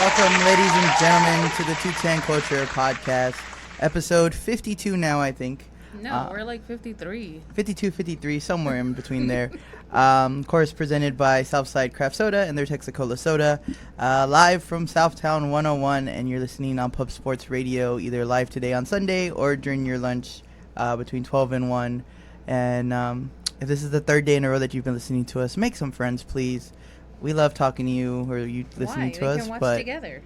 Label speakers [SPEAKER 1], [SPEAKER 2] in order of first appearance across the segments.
[SPEAKER 1] Welcome, ladies and gentlemen, to the 210 Culture Podcast, episode 52 now, I think.
[SPEAKER 2] No, we're like 53.
[SPEAKER 1] 52, 53, somewhere in between there. Of course, presented by Southside Craft Soda and their Texacola Soda, live from Southtown 101, and you're listening on Pub Sports Radio, either live today on Sunday or during your lunch between 12 and 1. And if this is the third day in a row that you've been listening to us, make some friends, please. We love talking to you or you listening to us.
[SPEAKER 2] We can watch
[SPEAKER 1] but
[SPEAKER 2] together.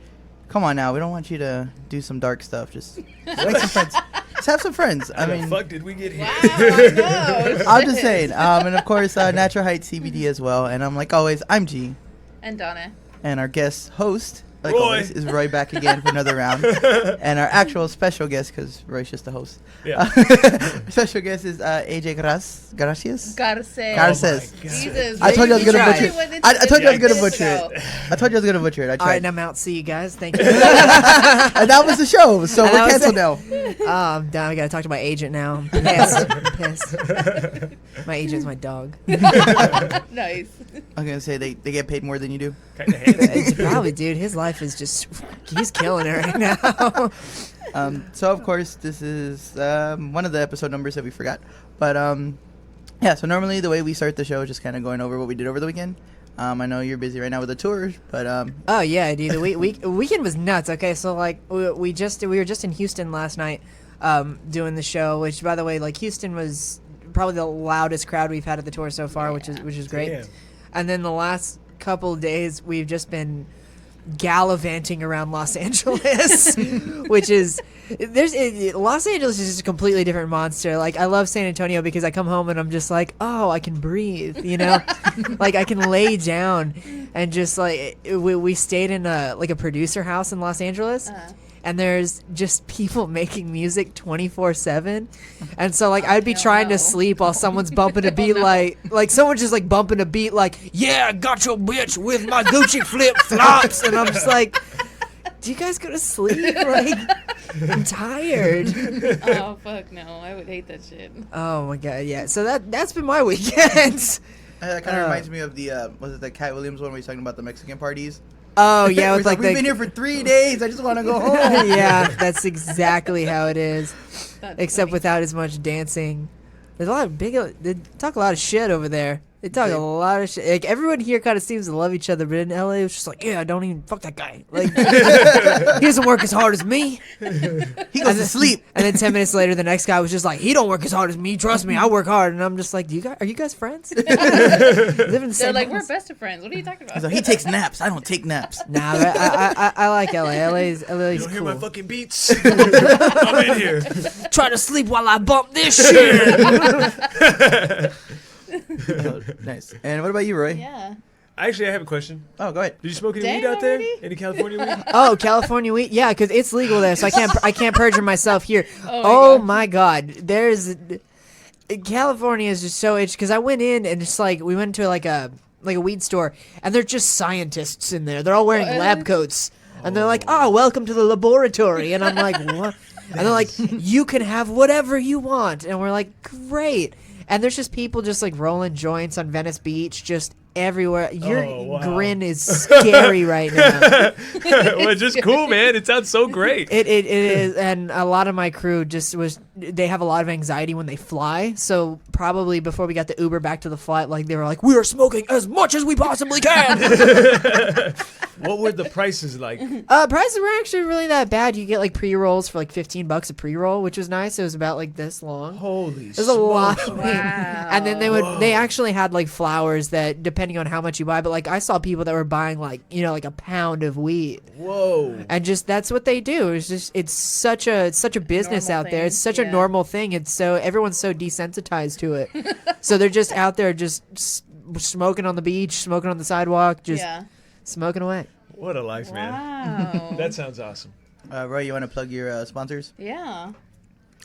[SPEAKER 1] Come on now, we don't want you to do some dark stuff. Just make some friends. Just have some friends.
[SPEAKER 3] How the fuck did we get here?
[SPEAKER 2] Wow, I know.
[SPEAKER 1] I'm just saying. And of course, Natural Heights CBD as well. And like always, I'm G.
[SPEAKER 2] And Donna.
[SPEAKER 1] And our guest host, like
[SPEAKER 3] Roy.
[SPEAKER 1] always, is Roy back again for another round. And our actual special guest, because Roy's just the host.
[SPEAKER 3] Yeah.
[SPEAKER 1] Special guest is AJ Garces.
[SPEAKER 2] Garces.
[SPEAKER 1] Garces.
[SPEAKER 2] Jesus.
[SPEAKER 1] I told you I was gonna butcher it. I told you I was gonna butcher
[SPEAKER 2] it.
[SPEAKER 1] it. I told you I was gonna butcher it. I
[SPEAKER 4] All
[SPEAKER 1] tried.
[SPEAKER 4] right, and I'm out. See you guys. Thank you.
[SPEAKER 1] And that was the show, so
[SPEAKER 4] And
[SPEAKER 1] we're
[SPEAKER 4] that was
[SPEAKER 1] canceled
[SPEAKER 4] it.
[SPEAKER 1] now.
[SPEAKER 4] I'm down. I gotta talk to my agent now. I'm pissed. I'm pissed. My agent's my dog.
[SPEAKER 2] Nice.
[SPEAKER 1] I'm gonna say they get paid more than you do.
[SPEAKER 3] Kind of handsome.
[SPEAKER 4] It's probably, dude. His life is just—he's killing it right now.
[SPEAKER 1] So of course this is one of the episode numbers that we forgot, but yeah. So normally the way we start the show is just kind of going over what we did over the weekend. I know you're busy right now with the tours, but
[SPEAKER 4] Oh yeah, dude. The weekend was nuts. Okay, so like we were just in Houston last night, doing the show. Which, by the way, like Houston was probably the loudest crowd we've had at the tour so far, which is great.
[SPEAKER 3] Damn.
[SPEAKER 4] And then the last couple of days, we've just been gallivanting around Los Angeles, which is Los Angeles is just a completely different monster. Like, I love San Antonio because I come home and I'm just like, oh, I can breathe, you know, like I can lay down and just like we stayed in a producer house in Los Angeles. And there's just people making music 24/7, and so like I'd be trying to sleep while someone's bumping a beat like someone's just like bumping a beat like, yeah, I got your bitch with my Gucci flip flops, and I'm just like, do you guys go to sleep? Like, I'm tired.
[SPEAKER 2] Oh fuck no, I would hate that shit.
[SPEAKER 4] Oh my god, yeah. So that's been my weekend.
[SPEAKER 1] that kind of reminds me of the was it the Cat Williams one where he's talking about the Mexican parties?
[SPEAKER 4] Oh yeah,
[SPEAKER 1] Where
[SPEAKER 4] with
[SPEAKER 1] he's
[SPEAKER 4] like
[SPEAKER 1] we've been here for 3 days. I just want to go home.
[SPEAKER 4] yeah, that's exactly how it is.
[SPEAKER 2] That's
[SPEAKER 4] Except
[SPEAKER 2] funny.
[SPEAKER 4] without as much dancing. There's a lot of they talk a lot of shit over there. They talk a lot of shit. Like, everyone here kind of seems to love each other, but in LA, it's just like, yeah, don't even fuck that guy. Like, he doesn't work as hard as me.
[SPEAKER 1] He goes to sleep.
[SPEAKER 4] And then 10 minutes later, the next guy was just like, he don't work as hard as me. Trust me, I work hard. And I'm just like, are you guys friends? Live in the
[SPEAKER 2] They're
[SPEAKER 4] same
[SPEAKER 2] like,
[SPEAKER 4] house?
[SPEAKER 2] we're best of friends. What are you talking about?
[SPEAKER 1] So he takes naps. I don't take naps.
[SPEAKER 4] Nah, but I like LA. LA's
[SPEAKER 3] You
[SPEAKER 4] cool.
[SPEAKER 3] don't hear my fucking beats? I'm in here.
[SPEAKER 4] Try to sleep while I bump this shit.
[SPEAKER 1] Oh, nice. And what about you, Roy?
[SPEAKER 2] Yeah.
[SPEAKER 3] Actually, I have a question.
[SPEAKER 1] Oh, go ahead.
[SPEAKER 3] Did you smoke any
[SPEAKER 2] Damn,
[SPEAKER 3] weed out there?
[SPEAKER 2] already?
[SPEAKER 3] Any California weed?
[SPEAKER 4] Oh, California weed? Yeah, because it's legal there, so I can't perjure myself here.
[SPEAKER 2] Oh
[SPEAKER 4] My god, there's California is just so itchy because I went in and it's like we went to like a weed store and they're just scientists in there. They're all wearing lab coats and they're like, "Oh, welcome to the laboratory," and I'm like, "What?" And they're like, "You can have whatever you want," and we're like, "Great." And there's just people just like rolling joints on Venice Beach, just everywhere. Your
[SPEAKER 3] wow.
[SPEAKER 4] grin is scary right now.
[SPEAKER 3] Well, just cool, man. It sounds so great.
[SPEAKER 4] It is, and a lot of my crew they have a lot of anxiety when they fly, so probably before we got the Uber back to the flight, like they were like, we are smoking as much as we possibly can.
[SPEAKER 3] What were the prices like?
[SPEAKER 4] Prices were actually really that bad. You get like pre-rolls for like $15 a pre-roll, which was nice. It was about like this long.
[SPEAKER 3] Holy
[SPEAKER 4] There's a lot
[SPEAKER 3] smokes.
[SPEAKER 4] of weed.
[SPEAKER 2] Wow.
[SPEAKER 4] And then they actually had like flowers that, depending on how much you buy, but like I saw people that were buying like, you know, like a pound of weed.
[SPEAKER 3] Whoa.
[SPEAKER 4] And just that's what they do. It's such a business
[SPEAKER 2] Normal
[SPEAKER 4] out there.
[SPEAKER 2] thing,
[SPEAKER 4] It's such a
[SPEAKER 2] yeah.
[SPEAKER 4] normal thing. It's so everyone's so desensitized to it. So they're just out there just smoking on the beach, smoking on the sidewalk, just
[SPEAKER 2] Yeah.
[SPEAKER 4] smoking away.
[SPEAKER 3] What a life, man.
[SPEAKER 2] Wow.
[SPEAKER 3] That sounds awesome.
[SPEAKER 1] Roy, you want to plug your sponsors?
[SPEAKER 2] Yeah.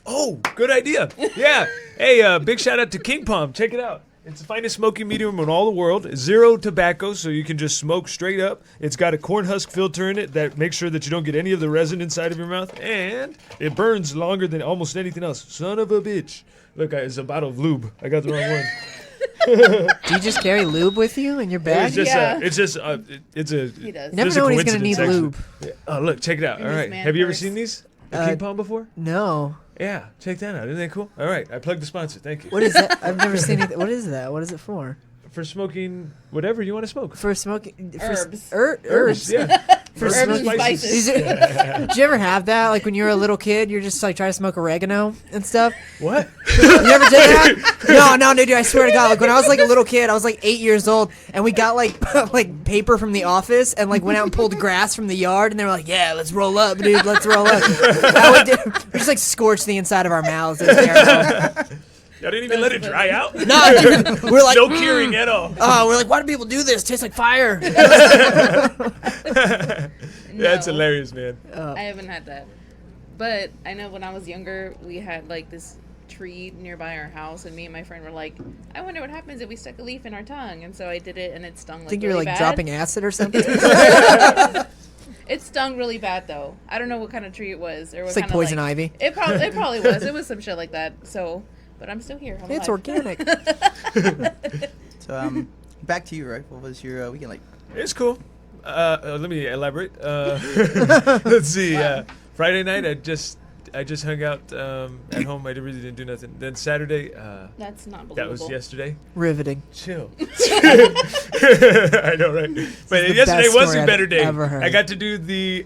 [SPEAKER 3] Oh, good idea. Yeah. Hey, big shout out to King Palm. Check it out. It's the finest smoking medium in all the world. Zero tobacco, so you can just smoke straight up. It's got a corn husk filter in it that makes sure that you don't get any of the resin inside of your mouth. And it burns longer than almost anything else. Son of a bitch. Look, it's a bottle of lube. I got the wrong one.
[SPEAKER 4] Do you just carry lube with you in your bag?
[SPEAKER 3] It's a.
[SPEAKER 2] He does.
[SPEAKER 4] You never
[SPEAKER 3] just a
[SPEAKER 4] know when he's gonna need
[SPEAKER 3] coincidence, actually.
[SPEAKER 4] lube.
[SPEAKER 3] Yeah. Oh, look, check it out.
[SPEAKER 2] In
[SPEAKER 3] All
[SPEAKER 2] his
[SPEAKER 3] right.
[SPEAKER 2] man
[SPEAKER 3] Have you ever
[SPEAKER 2] purse.
[SPEAKER 3] seen these? The
[SPEAKER 4] Uh,
[SPEAKER 3] King Palm before?
[SPEAKER 4] No.
[SPEAKER 3] Yeah, check that out. Isn't that cool? All right, I plugged the sponsor. Thank you.
[SPEAKER 4] What is that? I've never seen it. What is that? What is it for?
[SPEAKER 3] For smoking whatever you want to smoke.
[SPEAKER 4] For smoking
[SPEAKER 2] Herbs.
[SPEAKER 4] Herbs.
[SPEAKER 3] Yeah.
[SPEAKER 4] For
[SPEAKER 2] Herbs and
[SPEAKER 4] smoking-
[SPEAKER 2] spices.
[SPEAKER 4] Did you ever have that? Like when you were a little kid, you're just like trying to smoke oregano and stuff.
[SPEAKER 3] What?
[SPEAKER 4] You ever did that? No, dude. I swear to God. Like when I was like a little kid, I was like 8 years old, and we got like like paper from the office, and like went out and pulled grass from the yard, and they were like, "Yeah, let's roll up, dude. Let's roll up." And we just like scorched the inside of our mouths. It was terrible.
[SPEAKER 3] Y'all didn't even let it dry out?
[SPEAKER 4] No, dude. We're like,
[SPEAKER 3] No curing at all.
[SPEAKER 4] we're like, why do people do this? It tastes like fire.
[SPEAKER 3] That's
[SPEAKER 2] No.
[SPEAKER 3] hilarious, man.
[SPEAKER 2] I haven't had that. But I know when I was younger, we had like this tree nearby our house, and me and my friend were like, I wonder what happens if we stuck a leaf in our tongue. And so I did it, and it stung like
[SPEAKER 4] I think you were
[SPEAKER 2] really
[SPEAKER 4] like
[SPEAKER 2] bad.
[SPEAKER 4] dropping acid or something.
[SPEAKER 2] It stung really bad though. I don't know what kind of tree it was, or what
[SPEAKER 4] It's like
[SPEAKER 2] kind
[SPEAKER 4] poison
[SPEAKER 2] of,
[SPEAKER 4] ivy.
[SPEAKER 2] It probably was. It was some shit like that. So, but I'm still here. I'm
[SPEAKER 4] It's
[SPEAKER 2] alive.
[SPEAKER 4] organic.
[SPEAKER 1] So back to you, right? What was your weekend like?
[SPEAKER 3] It's cool. Let me elaborate. Let's see. Friday night, I just hung out at home. I really didn't do nothing. Then Saturday,
[SPEAKER 2] That's not believable.
[SPEAKER 3] that was yesterday.
[SPEAKER 4] Riveting.
[SPEAKER 3] Chill. I know, right? But
[SPEAKER 4] the
[SPEAKER 3] yesterday
[SPEAKER 4] best
[SPEAKER 3] was
[SPEAKER 4] story
[SPEAKER 3] a
[SPEAKER 4] I've
[SPEAKER 3] better day.
[SPEAKER 4] ever heard.
[SPEAKER 3] I got to do the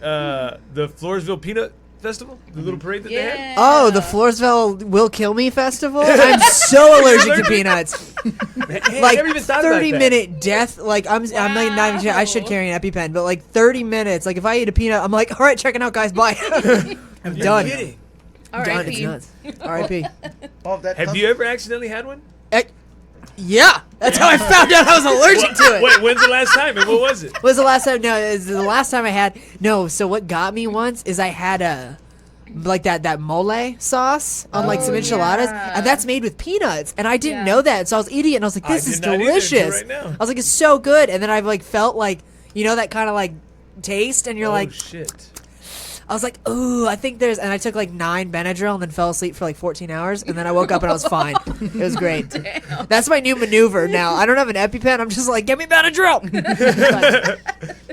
[SPEAKER 3] Floresville Peanut Festival, the little parade that they had.
[SPEAKER 2] Yeah.
[SPEAKER 4] Oh, the Floresville Will Kill Me Festival? I'm so allergic to peanuts.
[SPEAKER 3] Hey,
[SPEAKER 4] Like
[SPEAKER 3] I never even thought about
[SPEAKER 4] 30-minute death. Like I'm not even. I should
[SPEAKER 2] Wow.
[SPEAKER 4] carry an EpiPen, but like 30 minutes. Like if I eat a peanut, I'm like, all right, checking out, guys. Bye. I'm
[SPEAKER 3] You're
[SPEAKER 4] done.
[SPEAKER 3] kidding.
[SPEAKER 4] I'm done. It's nuts. R.I.P.
[SPEAKER 1] Oh, that
[SPEAKER 3] Have you ever accidentally had one?
[SPEAKER 4] Yeah, that's how I found out I was allergic to it.
[SPEAKER 3] Wait, when's the last time and what was it?
[SPEAKER 4] Was the last time? No, it was the last time I had. No, so what got me once is I had a like that mole sauce on like some
[SPEAKER 2] Oh,
[SPEAKER 4] enchiladas,
[SPEAKER 2] yeah.
[SPEAKER 4] and that's made with peanuts, and I didn't
[SPEAKER 2] Yeah.
[SPEAKER 4] know that, so I was eating it, and I was like, "This
[SPEAKER 3] I
[SPEAKER 4] is
[SPEAKER 3] did not either until
[SPEAKER 4] delicious."
[SPEAKER 3] right now.
[SPEAKER 4] I was like, "It's so good," and then I like felt like that kind of like taste, and you're
[SPEAKER 3] Oh,
[SPEAKER 4] like,
[SPEAKER 3] shit.
[SPEAKER 4] I was like, "Ooh, I think there's," and I took like 9 Benadryl and then fell asleep for like 14 hours, and then I woke up and I was fine. It was great.
[SPEAKER 2] Damn.
[SPEAKER 4] That's my new maneuver now. I don't have an EpiPen. I'm just like, "Give me Benadryl."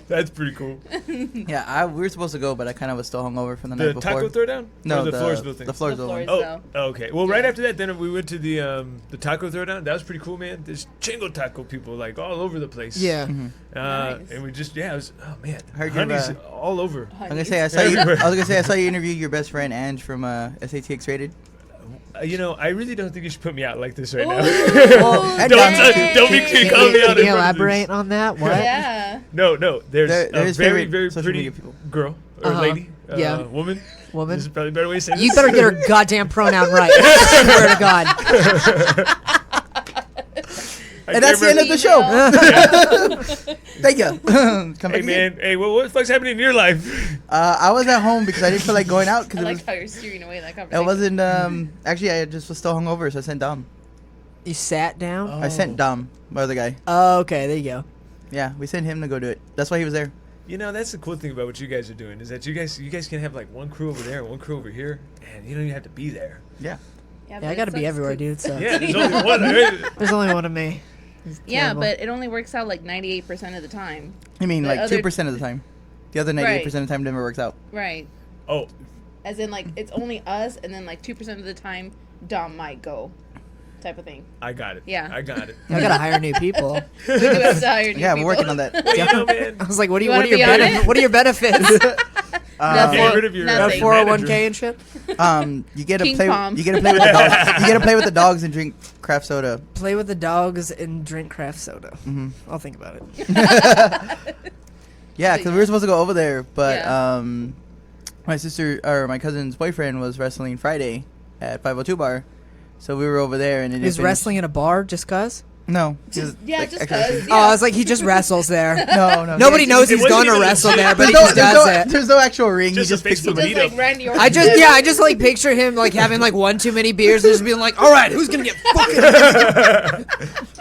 [SPEAKER 3] That's pretty cool.
[SPEAKER 1] Yeah, we were supposed to go, but I kind of was still hungover from the
[SPEAKER 3] The
[SPEAKER 1] night before.
[SPEAKER 3] taco throwdown?
[SPEAKER 1] No,
[SPEAKER 3] Or the Floresville thing.
[SPEAKER 1] The Floresville one.
[SPEAKER 2] Floresville.
[SPEAKER 3] Oh, okay. Well, right
[SPEAKER 2] Yeah.
[SPEAKER 3] after that, then we went to the taco throwdown. That was pretty cool, man. There's chingo taco people like all over the place.
[SPEAKER 4] Yeah.
[SPEAKER 2] Nice.
[SPEAKER 3] And we just it was man,
[SPEAKER 1] Heard you're,
[SPEAKER 3] honey's all over.
[SPEAKER 1] I'm gonna say I saw you.
[SPEAKER 3] Everywhere.
[SPEAKER 1] I was gonna say I saw you interview your best friend Ange from SATX Rated.
[SPEAKER 3] I really don't think you should put me out like this right now.
[SPEAKER 1] And
[SPEAKER 3] Don't-
[SPEAKER 1] Dom,
[SPEAKER 3] don't be
[SPEAKER 2] Dang.
[SPEAKER 3] calling me out
[SPEAKER 4] Can
[SPEAKER 3] in
[SPEAKER 4] you
[SPEAKER 3] front of this.
[SPEAKER 4] elaborate on that? What?
[SPEAKER 2] Yeah.
[SPEAKER 3] No. There's
[SPEAKER 1] They're
[SPEAKER 3] a
[SPEAKER 1] his
[SPEAKER 3] very,
[SPEAKER 1] favorite
[SPEAKER 3] very
[SPEAKER 1] social
[SPEAKER 3] pretty
[SPEAKER 1] media people.
[SPEAKER 3] girl or
[SPEAKER 4] Uh-huh.
[SPEAKER 3] lady,
[SPEAKER 4] Yeah.
[SPEAKER 3] woman.
[SPEAKER 4] Woman?
[SPEAKER 3] This is probably a better way to say this.
[SPEAKER 4] You better get her goddamn pronoun right. I swear to God.
[SPEAKER 1] And that's the end of the show. Thank you. Come back
[SPEAKER 3] Hey
[SPEAKER 1] again.
[SPEAKER 3] man, hey, what the fuck's happening in your life?
[SPEAKER 1] I was at home because I didn't feel like going out
[SPEAKER 2] I
[SPEAKER 1] because
[SPEAKER 2] like how you're steering away that
[SPEAKER 1] it
[SPEAKER 2] conversation.
[SPEAKER 1] wasn't. Actually, I just was still hungover, so I sent Dom.
[SPEAKER 4] You sat down?
[SPEAKER 1] I sent Dom, my other guy.
[SPEAKER 4] Oh, okay, there you go.
[SPEAKER 1] Yeah, we sent him to go do it. That's why he was there.
[SPEAKER 3] You know, that's the cool thing about what you guys are doing is that you guys can have like one crew over there and one crew over here, and you don't even have to be there.
[SPEAKER 1] Yeah.
[SPEAKER 2] Yeah,
[SPEAKER 4] Yeah, I
[SPEAKER 2] but
[SPEAKER 4] gotta
[SPEAKER 2] it
[SPEAKER 4] be
[SPEAKER 2] sucks
[SPEAKER 4] everywhere,
[SPEAKER 2] 'cause-
[SPEAKER 4] dude. So
[SPEAKER 3] Yeah, there's only one. Right?
[SPEAKER 4] there's only one of me. It's
[SPEAKER 2] Yeah,
[SPEAKER 4] terrible.
[SPEAKER 2] but it only works out like 98% of the time.
[SPEAKER 1] I mean,
[SPEAKER 2] The
[SPEAKER 1] like
[SPEAKER 2] other-
[SPEAKER 1] 2% of the time. The other 98% of the time never works out.
[SPEAKER 2] Right.
[SPEAKER 3] Oh,
[SPEAKER 2] As in, like, it's only us, and then, like, 2% of the time, Dom might go. Type of thing.
[SPEAKER 3] I got it.
[SPEAKER 2] Yeah.
[SPEAKER 3] I got it.
[SPEAKER 4] I gotta hire new people.
[SPEAKER 2] We do have to hire new
[SPEAKER 1] Yeah, we're
[SPEAKER 2] people.
[SPEAKER 1] working on that.
[SPEAKER 3] Well, you know, man.
[SPEAKER 4] I was like, what are
[SPEAKER 2] You
[SPEAKER 4] what are
[SPEAKER 2] wanna
[SPEAKER 4] your
[SPEAKER 2] be on it?
[SPEAKER 4] what are your benefits?
[SPEAKER 3] Get rid of your
[SPEAKER 2] Nothing.
[SPEAKER 4] 401k and shit.
[SPEAKER 1] You get to
[SPEAKER 2] King
[SPEAKER 1] play.
[SPEAKER 2] Palm.
[SPEAKER 1] You get to play with the dogs. You get to play with the dogs and drink craft soda.
[SPEAKER 4] Play with the dogs and drink craft soda.
[SPEAKER 1] Mhm.
[SPEAKER 4] I'll think about it.
[SPEAKER 1] Yeah, because we were supposed to go over there, but
[SPEAKER 2] Yeah.
[SPEAKER 1] my sister or my cousin's boyfriend was wrestling Friday at 502 Bar, so we were over there and it
[SPEAKER 4] Is wrestling in a bar just cuz?
[SPEAKER 1] No,
[SPEAKER 2] Just,
[SPEAKER 1] just,
[SPEAKER 2] yeah,
[SPEAKER 1] like,
[SPEAKER 2] just
[SPEAKER 1] extra-
[SPEAKER 2] because.
[SPEAKER 4] Oh, I was like, he just wrestles there.
[SPEAKER 1] No.
[SPEAKER 4] Nobody
[SPEAKER 1] he-
[SPEAKER 4] knows
[SPEAKER 3] it
[SPEAKER 4] he's
[SPEAKER 3] wasn't
[SPEAKER 4] gonna
[SPEAKER 3] even
[SPEAKER 4] wrestle
[SPEAKER 3] legit.
[SPEAKER 4] there, but he
[SPEAKER 1] There's
[SPEAKER 4] just
[SPEAKER 1] no,
[SPEAKER 4] does
[SPEAKER 1] there's,
[SPEAKER 4] it.
[SPEAKER 1] no, there's no actual ring.
[SPEAKER 3] Just
[SPEAKER 1] he
[SPEAKER 3] a
[SPEAKER 1] just picks
[SPEAKER 3] Facebook
[SPEAKER 1] the
[SPEAKER 2] Just
[SPEAKER 3] meetup.
[SPEAKER 2] like Randy Orton.
[SPEAKER 4] I just like picture him like having like one too many beers and just being like, all right, who's gonna get fucking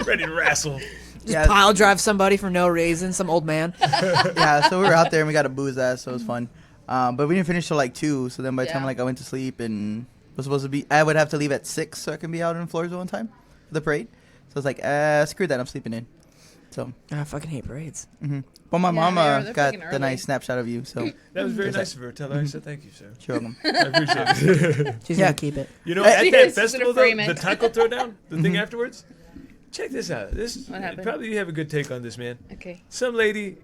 [SPEAKER 3] Ready to wrestle.
[SPEAKER 1] Yeah.
[SPEAKER 4] pile drive somebody for no reason, some old man.
[SPEAKER 1] Yeah, so we were out there and we got a booze ass, so it was fun. But we didn't finish till like 2, so then by the time
[SPEAKER 2] Yeah.
[SPEAKER 1] like I went to sleep and was supposed to be, I would have to leave at 6 so I can be out in Floresville on time for the parade. So I was like, screw that, I'm sleeping in. So,
[SPEAKER 4] I fucking hate parades.
[SPEAKER 1] but my
[SPEAKER 2] Yeah,
[SPEAKER 1] mama
[SPEAKER 2] they're
[SPEAKER 1] got
[SPEAKER 2] fucking
[SPEAKER 1] the
[SPEAKER 2] early.
[SPEAKER 1] nice snapshot of you. So,
[SPEAKER 3] That was very
[SPEAKER 1] Just
[SPEAKER 3] nice of her. Tell her I said thank you, sir.
[SPEAKER 1] you're welcome.
[SPEAKER 3] I appreciate it.
[SPEAKER 4] She's
[SPEAKER 1] Yeah.
[SPEAKER 4] gonna keep it.
[SPEAKER 3] You know,
[SPEAKER 1] Hey,
[SPEAKER 3] at
[SPEAKER 2] she's
[SPEAKER 3] that
[SPEAKER 2] gonna
[SPEAKER 3] festival, though,
[SPEAKER 2] frame it.
[SPEAKER 3] the taco throwdown, the thing afterwards. Check this out. This
[SPEAKER 2] What happened?
[SPEAKER 3] probably you have a good take on this, man.
[SPEAKER 2] Okay.
[SPEAKER 3] Some lady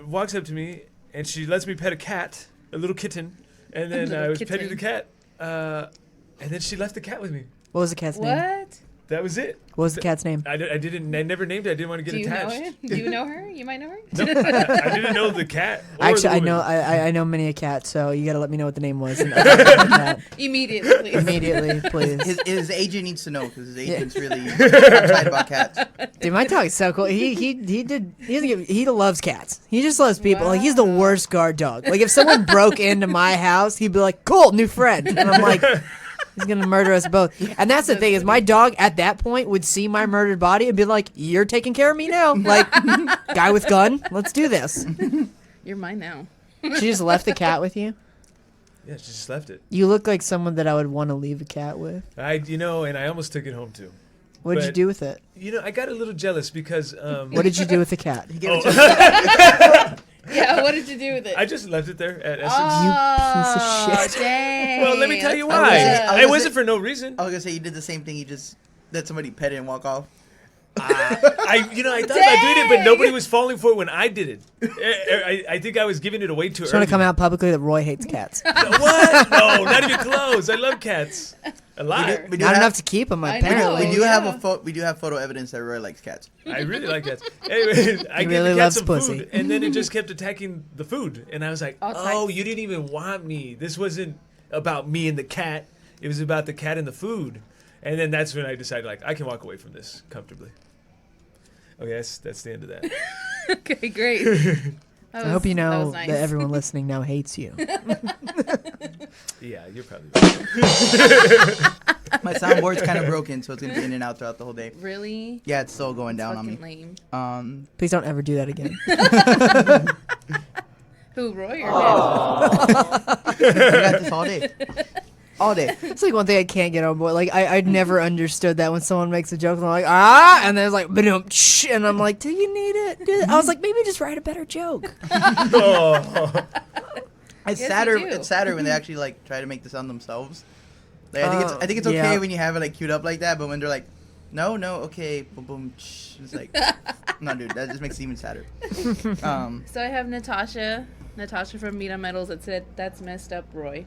[SPEAKER 3] walks up to me and she lets me pet a cat, a little kitten, and then
[SPEAKER 2] Little
[SPEAKER 3] I was
[SPEAKER 2] kitten.
[SPEAKER 3] petting the cat, and then she left the cat with me.
[SPEAKER 4] What was the cat's name?
[SPEAKER 2] What?
[SPEAKER 3] That was it.
[SPEAKER 4] What was the cat's name?
[SPEAKER 3] I never named it. I didn't want to get
[SPEAKER 2] Do you
[SPEAKER 3] attached.
[SPEAKER 2] know it? Do you know her? You might know her.
[SPEAKER 3] No, I didn't know the cat. Or
[SPEAKER 4] Actually,
[SPEAKER 3] the
[SPEAKER 4] I
[SPEAKER 3] woman.
[SPEAKER 4] know I know many a cat, so you gotta let me know what the name was. And I'll talk about that
[SPEAKER 2] Immediately, please.
[SPEAKER 4] immediately, please.
[SPEAKER 1] His agent needs to know because his agent's really excited about cats.
[SPEAKER 4] Dude, my dog is so cool. He loves cats. He just loves people. Like he's the worst guard dog. Like if someone broke into my house, he'd be like, "Cool, new friend," and I'm like, he's gonna murder us both. And that's the thing is, my dog at that point would see my murdered body and be like, "You're taking care of me now." Like, guy with gun, let's do this.
[SPEAKER 2] You're mine now.
[SPEAKER 4] She just left the cat with you.
[SPEAKER 3] Yeah, she just left it.
[SPEAKER 4] You look like someone that I would want to leave a cat with.
[SPEAKER 3] And I almost took it home too.
[SPEAKER 4] What did you
[SPEAKER 3] But-
[SPEAKER 4] do with it?
[SPEAKER 3] I got a little jealous because
[SPEAKER 4] What did you do with the cat?
[SPEAKER 1] He gave it to
[SPEAKER 2] Yeah. What did you do with it?
[SPEAKER 3] I just left it there at Essex.
[SPEAKER 4] piece of shit.
[SPEAKER 2] Dang.
[SPEAKER 3] Well, let me tell you
[SPEAKER 1] I was
[SPEAKER 3] why.
[SPEAKER 1] gonna say- I was
[SPEAKER 3] It
[SPEAKER 1] gonna
[SPEAKER 3] wasn't
[SPEAKER 1] say-
[SPEAKER 3] for no reason.
[SPEAKER 1] I was gonna say you did the same thing. You just let somebody pet it and walk off.
[SPEAKER 3] I thought about doing it, but nobody was falling for it when I did it. I think I was giving it away too
[SPEAKER 4] Just
[SPEAKER 3] early.
[SPEAKER 4] want to come out publicly that Roy hates cats.
[SPEAKER 3] What? No, not even close. I love cats. A lot.
[SPEAKER 1] We do
[SPEAKER 4] Not
[SPEAKER 1] have,
[SPEAKER 4] enough to keep him,
[SPEAKER 2] I
[SPEAKER 4] apparently.
[SPEAKER 2] know.
[SPEAKER 1] We do have
[SPEAKER 2] Yeah.
[SPEAKER 1] we do have photo evidence that Roy likes cats.
[SPEAKER 3] I really like cats. Anyway, I gave
[SPEAKER 4] really
[SPEAKER 3] the cat
[SPEAKER 4] loves
[SPEAKER 3] some
[SPEAKER 4] pussy.
[SPEAKER 3] food, and then it just kept attacking the food. And I was like,
[SPEAKER 2] All
[SPEAKER 3] oh,
[SPEAKER 2] types.
[SPEAKER 3] you didn't even want me. This wasn't about me and the cat. It was about the cat and the food. And then that's when I decided, like, I can walk away from this comfortably. Okay, that's the end of that.
[SPEAKER 2] Okay, great.
[SPEAKER 4] I hope you
[SPEAKER 2] that
[SPEAKER 4] know
[SPEAKER 2] was nice.
[SPEAKER 4] that everyone listening now hates you.
[SPEAKER 3] Yeah, you're probably right.
[SPEAKER 1] My soundboard's kind of broken, so it's gonna be in and out throughout the whole day.
[SPEAKER 2] Really?
[SPEAKER 1] Yeah, it's still going down on
[SPEAKER 2] Fucking
[SPEAKER 1] me.
[SPEAKER 2] lame.
[SPEAKER 4] Please don't ever do that again.
[SPEAKER 2] Who, Roy or him?
[SPEAKER 1] We got this all day, all day.
[SPEAKER 4] It's like one thing I can't get on board. Like I never understood that when someone makes a joke, and they're like, ah, and then it's like, "Ba-dum, shh," and I'm like, do you need it? I was like, maybe just write a better joke.
[SPEAKER 3] Oh.
[SPEAKER 1] It's
[SPEAKER 2] Yes,
[SPEAKER 1] sadder.
[SPEAKER 2] you do.
[SPEAKER 1] It's sadder when they actually like try to make the sound themselves. Like, I think it's okay
[SPEAKER 4] yeah.
[SPEAKER 1] when you have it like queued up like that, but when they're like, no, okay, boom, boom, shh, it's like, no, dude, that just makes it even sadder.
[SPEAKER 2] So I have Natasha from Meet on Metals that said, "That's messed up, Roy."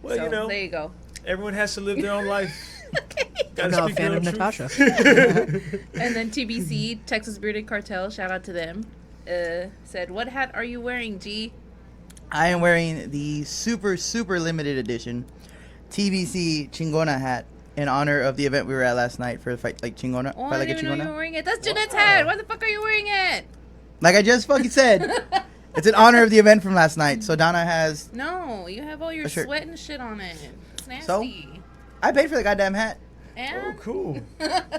[SPEAKER 3] Well,
[SPEAKER 2] So there you go.
[SPEAKER 3] everyone has to live their own life.
[SPEAKER 4] I'm
[SPEAKER 3] Gotta
[SPEAKER 4] not a
[SPEAKER 3] speak
[SPEAKER 4] fan
[SPEAKER 3] your
[SPEAKER 4] of
[SPEAKER 3] own truth.
[SPEAKER 4] Natasha.
[SPEAKER 2] And then TBC, Texas Bearded Cartel, shout out to them, said, "What hat are you wearing, G?"
[SPEAKER 1] I am wearing the super limited edition TBC Chingona hat in honor of the event we were at last night for the fight like Chingona.
[SPEAKER 2] Oh,
[SPEAKER 1] Fight
[SPEAKER 2] I
[SPEAKER 1] like a
[SPEAKER 2] didn't even know you
[SPEAKER 1] Chingona.
[SPEAKER 2] were wearing it. That's Jeanette's hat. Why the fuck are you wearing it?
[SPEAKER 1] Like I just fucking said, it's in honor of the event from last night. So Donna has.
[SPEAKER 2] No, you have all your
[SPEAKER 1] A shirt.
[SPEAKER 2] sweat and shit on it. It's nasty.
[SPEAKER 1] So? I paid for the goddamn hat.
[SPEAKER 3] Oh,
[SPEAKER 2] And
[SPEAKER 3] cool.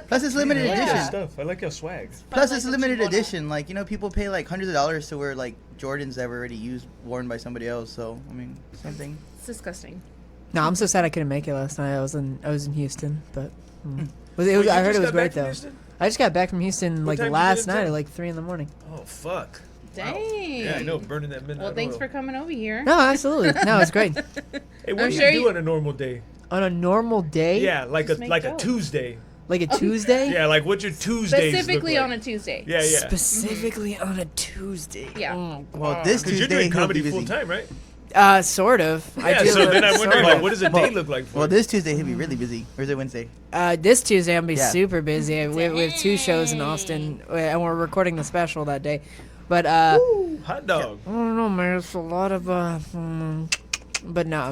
[SPEAKER 1] Plus it's limited
[SPEAKER 3] I like
[SPEAKER 1] edition.
[SPEAKER 3] your stuff. I like your swag.
[SPEAKER 1] Plus
[SPEAKER 2] like
[SPEAKER 1] it's
[SPEAKER 2] a
[SPEAKER 1] limited
[SPEAKER 2] Chingona.
[SPEAKER 1] edition. Like people pay like hundreds of dollars to wear like Jordans that were already used, worn by somebody else. So I mean, same thing.
[SPEAKER 2] it's disgusting.
[SPEAKER 4] No, I'm so sad I couldn't make it last night. I was in Houston, but
[SPEAKER 3] Well,
[SPEAKER 4] I
[SPEAKER 3] you
[SPEAKER 4] heard
[SPEAKER 3] just
[SPEAKER 4] it was
[SPEAKER 3] got
[SPEAKER 4] great
[SPEAKER 3] back from
[SPEAKER 4] though.
[SPEAKER 3] Houston?
[SPEAKER 4] I just got back from Houston like
[SPEAKER 3] time did you
[SPEAKER 4] last
[SPEAKER 3] get
[SPEAKER 4] night
[SPEAKER 3] into?
[SPEAKER 4] at like 3 in the morning.
[SPEAKER 3] Oh, fuck.
[SPEAKER 2] Dang.
[SPEAKER 3] Yeah, I know. Burning that midnight
[SPEAKER 2] Well, thanks
[SPEAKER 3] oil.
[SPEAKER 2] for coming over here.
[SPEAKER 4] No, absolutely. No, it's great.
[SPEAKER 3] Hey, what
[SPEAKER 2] I'm
[SPEAKER 3] do
[SPEAKER 2] sure
[SPEAKER 3] you do
[SPEAKER 2] you-
[SPEAKER 3] on a normal day?
[SPEAKER 4] On a normal day,
[SPEAKER 3] Yeah, like
[SPEAKER 2] Just make
[SPEAKER 3] a
[SPEAKER 2] jokes.
[SPEAKER 3] Tuesday.
[SPEAKER 4] like a Tuesday,
[SPEAKER 3] Yeah, like what's your Tuesdays
[SPEAKER 2] Specifically
[SPEAKER 3] look
[SPEAKER 2] on
[SPEAKER 3] like?
[SPEAKER 2] a Tuesday.
[SPEAKER 3] Yeah, yeah.
[SPEAKER 4] specifically on a Tuesday.
[SPEAKER 2] Yeah.
[SPEAKER 4] Oh,
[SPEAKER 1] Well, this
[SPEAKER 3] Because you're
[SPEAKER 1] Tuesday
[SPEAKER 3] doing
[SPEAKER 1] he'll
[SPEAKER 3] comedy
[SPEAKER 1] be busy.
[SPEAKER 3] full time, right?
[SPEAKER 4] Sort of. I
[SPEAKER 3] Yeah.
[SPEAKER 4] do
[SPEAKER 3] So then I'm
[SPEAKER 4] sort
[SPEAKER 3] wondering,
[SPEAKER 4] of.
[SPEAKER 3] like, what does a day look like for
[SPEAKER 1] Well,
[SPEAKER 3] you?
[SPEAKER 1] this Tuesday he'll be really busy. Or is it Wednesday?
[SPEAKER 4] This Tuesday I'm gonna be
[SPEAKER 1] Yeah.
[SPEAKER 4] super busy. We have 2 shows in Austin, and we're recording the special that day. But
[SPEAKER 3] Hot dog.
[SPEAKER 4] I don't know, man. It's a lot of but no.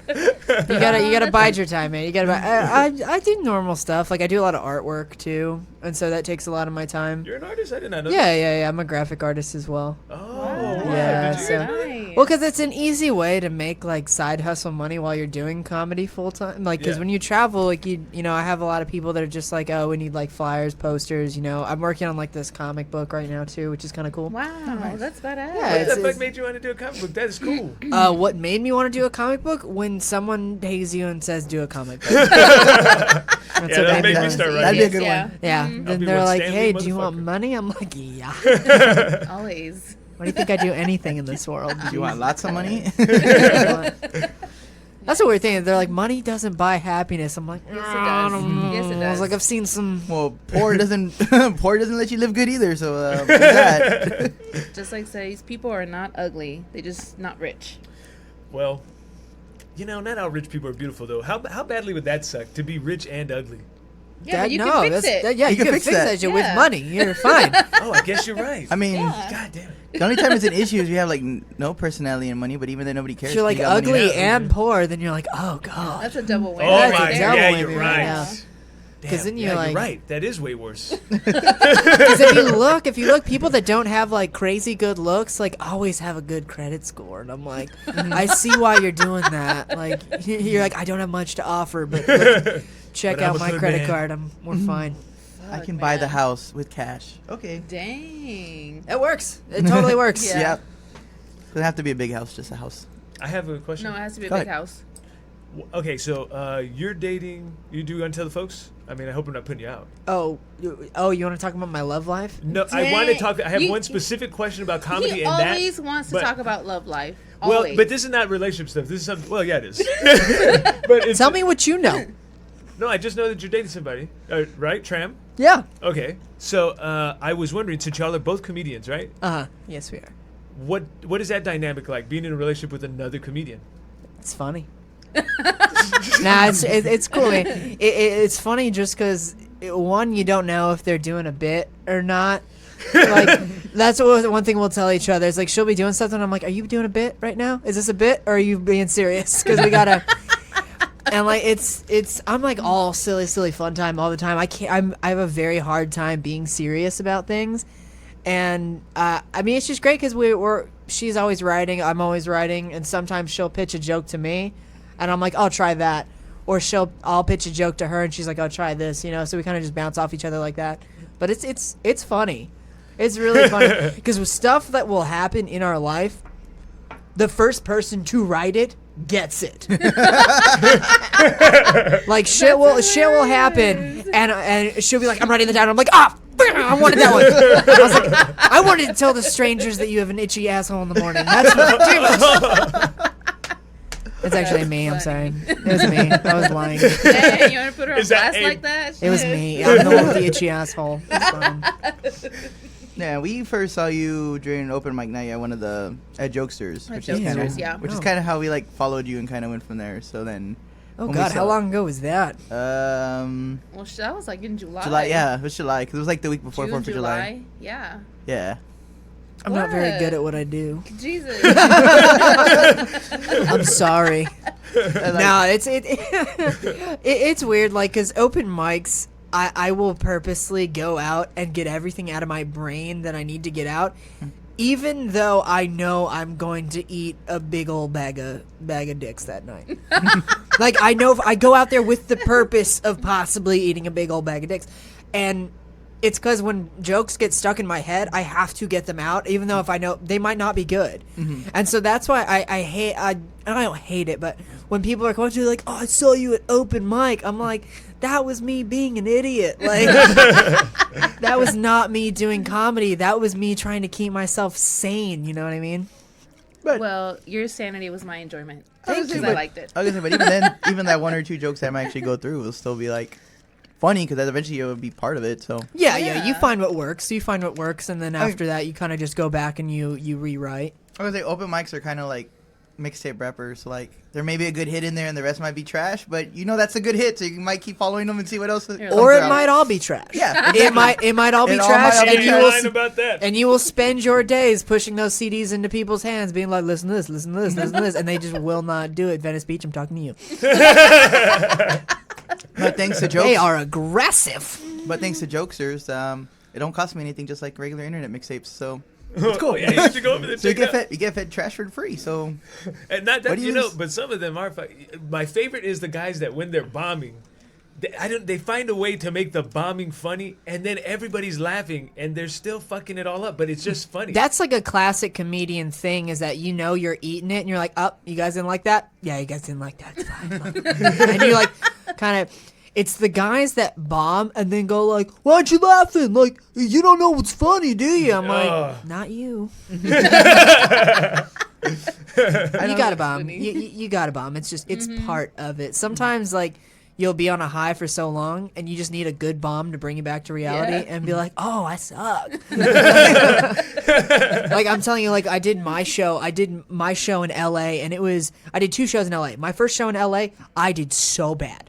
[SPEAKER 4] You gotta bide your time, man. You gotta. I do normal stuff. Like I do a lot of artwork too, and so that takes a lot of my time.
[SPEAKER 3] You're an artist? I did not know
[SPEAKER 4] Yeah. I'm a graphic artist as well.
[SPEAKER 3] that. Oh,
[SPEAKER 2] Wow.
[SPEAKER 3] wow.
[SPEAKER 4] Yeah,
[SPEAKER 3] Did you
[SPEAKER 4] so-
[SPEAKER 3] guys know that?
[SPEAKER 2] Nice.
[SPEAKER 4] Well, because it's an easy way to make like side hustle money while you're doing comedy full time. Like, because
[SPEAKER 3] Yeah.
[SPEAKER 4] when you travel, like you know, I have a lot of people that are just like, oh, we need like flyers, posters. You know, I'm working on like this comic book right now too, which is kind of cool.
[SPEAKER 2] Wow, that's badass.
[SPEAKER 4] Yeah,
[SPEAKER 3] What
[SPEAKER 4] it's-
[SPEAKER 3] the fuck made you want to do a comic book? That is cool.
[SPEAKER 4] What made me want to do a comic book? When someone hates you and says, do a comic book. That's
[SPEAKER 3] Yeah,
[SPEAKER 4] what
[SPEAKER 3] that
[SPEAKER 4] made
[SPEAKER 3] made
[SPEAKER 4] me
[SPEAKER 3] me start
[SPEAKER 1] That'd
[SPEAKER 3] writing.
[SPEAKER 1] be a good
[SPEAKER 2] Yeah.
[SPEAKER 1] one.
[SPEAKER 4] Yeah.
[SPEAKER 2] Mhm.
[SPEAKER 4] Then
[SPEAKER 3] be
[SPEAKER 4] they're
[SPEAKER 3] one
[SPEAKER 4] like,
[SPEAKER 3] Stanley
[SPEAKER 4] hey, do you want
[SPEAKER 3] motherfucker.
[SPEAKER 4] money? I'm like, yeah.
[SPEAKER 2] Always.
[SPEAKER 4] Why do you think I do anything in this world?
[SPEAKER 1] Do you want lots of money?
[SPEAKER 4] That's a weird thing. They're like, money doesn't buy happiness. I'm like,
[SPEAKER 2] Yes, it
[SPEAKER 4] I
[SPEAKER 2] does.
[SPEAKER 4] don't know.
[SPEAKER 2] Yes, it
[SPEAKER 4] I was
[SPEAKER 2] does.
[SPEAKER 4] like, I've seen some.
[SPEAKER 1] Well, poor doesn't let you live good either. So there's that.
[SPEAKER 2] Just like says, people are not ugly. They just not rich.
[SPEAKER 3] Well, you know, not all rich people are beautiful though. How badly would that suck to be rich and ugly?
[SPEAKER 2] Yeah,
[SPEAKER 4] That-
[SPEAKER 2] but you
[SPEAKER 4] no,
[SPEAKER 2] can fix
[SPEAKER 4] that's-
[SPEAKER 2] it.
[SPEAKER 4] that- yeah, you, can fix that, shit with
[SPEAKER 2] Yeah.
[SPEAKER 4] money. You're fine.
[SPEAKER 3] Oh, I guess you're right.
[SPEAKER 1] I mean,
[SPEAKER 2] Yeah.
[SPEAKER 3] God damn it.
[SPEAKER 1] the only time it's an issue is you have like no personality and money, but even then nobody cares.
[SPEAKER 4] If you're
[SPEAKER 1] 'cause
[SPEAKER 4] like
[SPEAKER 1] you got money.
[SPEAKER 4] ugly and poor, then you're like, oh god.
[SPEAKER 2] That's a double win.
[SPEAKER 3] Oh
[SPEAKER 4] That's
[SPEAKER 3] my
[SPEAKER 4] a
[SPEAKER 3] god,
[SPEAKER 4] double
[SPEAKER 3] yeah,
[SPEAKER 4] win,
[SPEAKER 3] you're
[SPEAKER 4] yeah.
[SPEAKER 3] right.
[SPEAKER 4] Yeah.
[SPEAKER 3] Damn,
[SPEAKER 4] 'Cause then
[SPEAKER 3] yeah,
[SPEAKER 4] you're like-
[SPEAKER 3] right. That is way worse.
[SPEAKER 4] Because if you look, people that don't have like crazy good looks, like always have a good credit score, and I'm like, I see why you're doing that. Like, you're like, I don't have much to offer, but look, check
[SPEAKER 3] But I'm
[SPEAKER 4] out
[SPEAKER 3] a
[SPEAKER 4] my
[SPEAKER 3] good
[SPEAKER 4] credit
[SPEAKER 3] man.
[SPEAKER 4] card. We're fine.
[SPEAKER 1] I
[SPEAKER 2] Fuck,
[SPEAKER 1] can buy the
[SPEAKER 2] man.
[SPEAKER 1] house with cash. Okay.
[SPEAKER 2] Dang.
[SPEAKER 4] It works. It totally works.
[SPEAKER 2] Yeah.
[SPEAKER 1] Yep. Doesn't have to be a big house, just a house.
[SPEAKER 3] I have a question.
[SPEAKER 2] No, it has to be a
[SPEAKER 1] Go
[SPEAKER 2] big
[SPEAKER 1] ahead.
[SPEAKER 2] house.
[SPEAKER 3] Okay, so you're dating. You do want to tell the folks? I mean, I hope I'm not putting you out.
[SPEAKER 4] Oh, you want to talk about my love life?
[SPEAKER 3] No, I want to
[SPEAKER 2] Dang.
[SPEAKER 3] talk. I have
[SPEAKER 2] You-
[SPEAKER 3] one specific question about comedy
[SPEAKER 2] He
[SPEAKER 3] and that.
[SPEAKER 2] always wants to
[SPEAKER 3] but-
[SPEAKER 2] talk about love life.
[SPEAKER 3] Well,
[SPEAKER 2] Always.
[SPEAKER 3] but this is not relationship stuff. This is something. Well, yeah, it is. But it's,
[SPEAKER 4] Tell me what you know.
[SPEAKER 3] No, I just know that you're dating somebody, right? Tram.
[SPEAKER 4] Yeah.
[SPEAKER 3] Okay. So I was wondering, since y'all are both comedians, right?
[SPEAKER 4] Yes, we are.
[SPEAKER 3] What is that dynamic like? Being in a relationship with another comedian?
[SPEAKER 4] It's funny. Nah, it's cool. It's funny just because one, you don't know if they're doing a bit or not. Like that's one thing we'll tell each other. It's like she'll be doing something. I'm like, are you doing a bit right now? Is this a bit or are you being serious? Because we gotta. And like I'm like all silly fun time all the time. I have a very hard time being serious about things. And I mean, it's just great because she's always writing, I'm always writing, and sometimes she'll pitch a joke to me, and I'm like, I'll try that, or I'll pitch a joke to her, and she's like, I'll try this, you know. So we kind of just bounce off each other like that. But it's funny, it's really funny because with stuff that will happen in our life, the first person to write it gets it. Like shit will happen, and she'll be like, I'm writing that down. I'm like, I wanted that one. I was like, I wanted to tell the strangers that you have an itchy asshole in the morning. That's what It's actually me. I'm sorry. It was me. I was lying.
[SPEAKER 2] Dang, you want to put her on
[SPEAKER 3] Is that
[SPEAKER 2] blast
[SPEAKER 3] a-
[SPEAKER 2] like that?
[SPEAKER 4] It was
[SPEAKER 2] Shit.
[SPEAKER 4] me. I'm the one with the itchy asshole. It's fine.
[SPEAKER 1] Yeah, we first saw you during open mic night at one of the Jokesters,
[SPEAKER 2] At
[SPEAKER 1] which is kind
[SPEAKER 2] Jokesters,
[SPEAKER 1] of
[SPEAKER 2] yeah.
[SPEAKER 1] which is
[SPEAKER 4] Oh.
[SPEAKER 1] kind of how we like followed you and kind of went from there. So then,
[SPEAKER 4] Oh
[SPEAKER 1] when we
[SPEAKER 4] God,
[SPEAKER 1] saw-
[SPEAKER 4] how long ago was that?
[SPEAKER 2] Well, that was like in July.
[SPEAKER 1] July, yeah, it was July because it was like the week before
[SPEAKER 2] June,
[SPEAKER 1] 4th of July.
[SPEAKER 2] Yeah.
[SPEAKER 1] Yeah.
[SPEAKER 4] I'm not very
[SPEAKER 2] What?
[SPEAKER 4] good at what I do.
[SPEAKER 2] Jesus.
[SPEAKER 4] I'm sorry.
[SPEAKER 1] And, like,
[SPEAKER 4] No, it's weird. Like, cause open mics, I will purposely go out and get everything out of my brain that I need to get out, even though I know I'm going to eat a big old bag of dicks that night. Like, I know if I go out there with the purpose of possibly eating a big old bag of dicks, and it's because when jokes get stuck in my head, I have to get them out, even though if I know they might not be good. And so that's why I don't hate it, but when people are going to like, oh, I saw you at open mic, I'm like, that was me being an idiot. Like, that was not me doing comedy. That was me trying to keep myself sane. You know what I mean?
[SPEAKER 2] Well, your sanity was my enjoyment.
[SPEAKER 1] Thank
[SPEAKER 2] Because
[SPEAKER 1] you.
[SPEAKER 2] I liked it.
[SPEAKER 1] I was gonna say, but even then, even that one or two jokes that might actually go through will still be like funny because eventually it would be part of it. So
[SPEAKER 4] Yeah,
[SPEAKER 2] Yeah.
[SPEAKER 4] You find what works. You find what works, and then after that, you kind of just go back and you rewrite.
[SPEAKER 1] I was gonna say open mics are kind of like mixtape rappers. So like there may be a good hit in there and the rest might be trash, but you know that's a good hit, so you might keep following them and see what else.
[SPEAKER 2] You're
[SPEAKER 1] comes
[SPEAKER 4] Or it
[SPEAKER 1] out.
[SPEAKER 4] might all be trash.
[SPEAKER 1] Yeah,
[SPEAKER 4] It might all be
[SPEAKER 1] It all
[SPEAKER 4] trash,
[SPEAKER 1] might all be
[SPEAKER 4] and you
[SPEAKER 1] trash.
[SPEAKER 4] will
[SPEAKER 3] lying about that.
[SPEAKER 4] and you will spend your days pushing those CDs into people's hands, being like, listen to this, listen to this, listen to this, and they just will not do it. Venice Beach, I'm talking to you.
[SPEAKER 1] But thanks to jokes,
[SPEAKER 4] They are aggressive.
[SPEAKER 1] but thanks to jokesters, It don't cost me anything, just like regular internet mixtapes. So
[SPEAKER 3] It's cool. Yeah, you should go over there.
[SPEAKER 1] so
[SPEAKER 3] check it out.
[SPEAKER 1] you get fed trash for free. So
[SPEAKER 3] And not that
[SPEAKER 1] What do
[SPEAKER 3] you
[SPEAKER 1] you
[SPEAKER 3] know,
[SPEAKER 1] use?
[SPEAKER 3] but some of them are. My favorite is the guys that when they're bombing, they find a way to make the bombing funny, and then everybody's laughing, and they're still fucking it all up, but it's just funny.
[SPEAKER 4] That's like a classic comedian thing, is that you're eating it and you're like, oh, you guys didn't like that? Yeah, you guys didn't like that. It's fine. And you like kind of, it's the guys that bomb and then go like, why aren't you laughing? Like, you don't know what's funny, do you? I'm like, not you. You gotta bomb.
[SPEAKER 2] funny.
[SPEAKER 4] You gotta bomb. It's just, it's part of it. Sometimes like, you'll be on a high for so long, and you just need a good bomb to bring you back to reality and be like, oh, I suck. Like, I'm telling you, like, I did my show in LA, and I did 2 shows in LA. My first show in LA, I did so bad.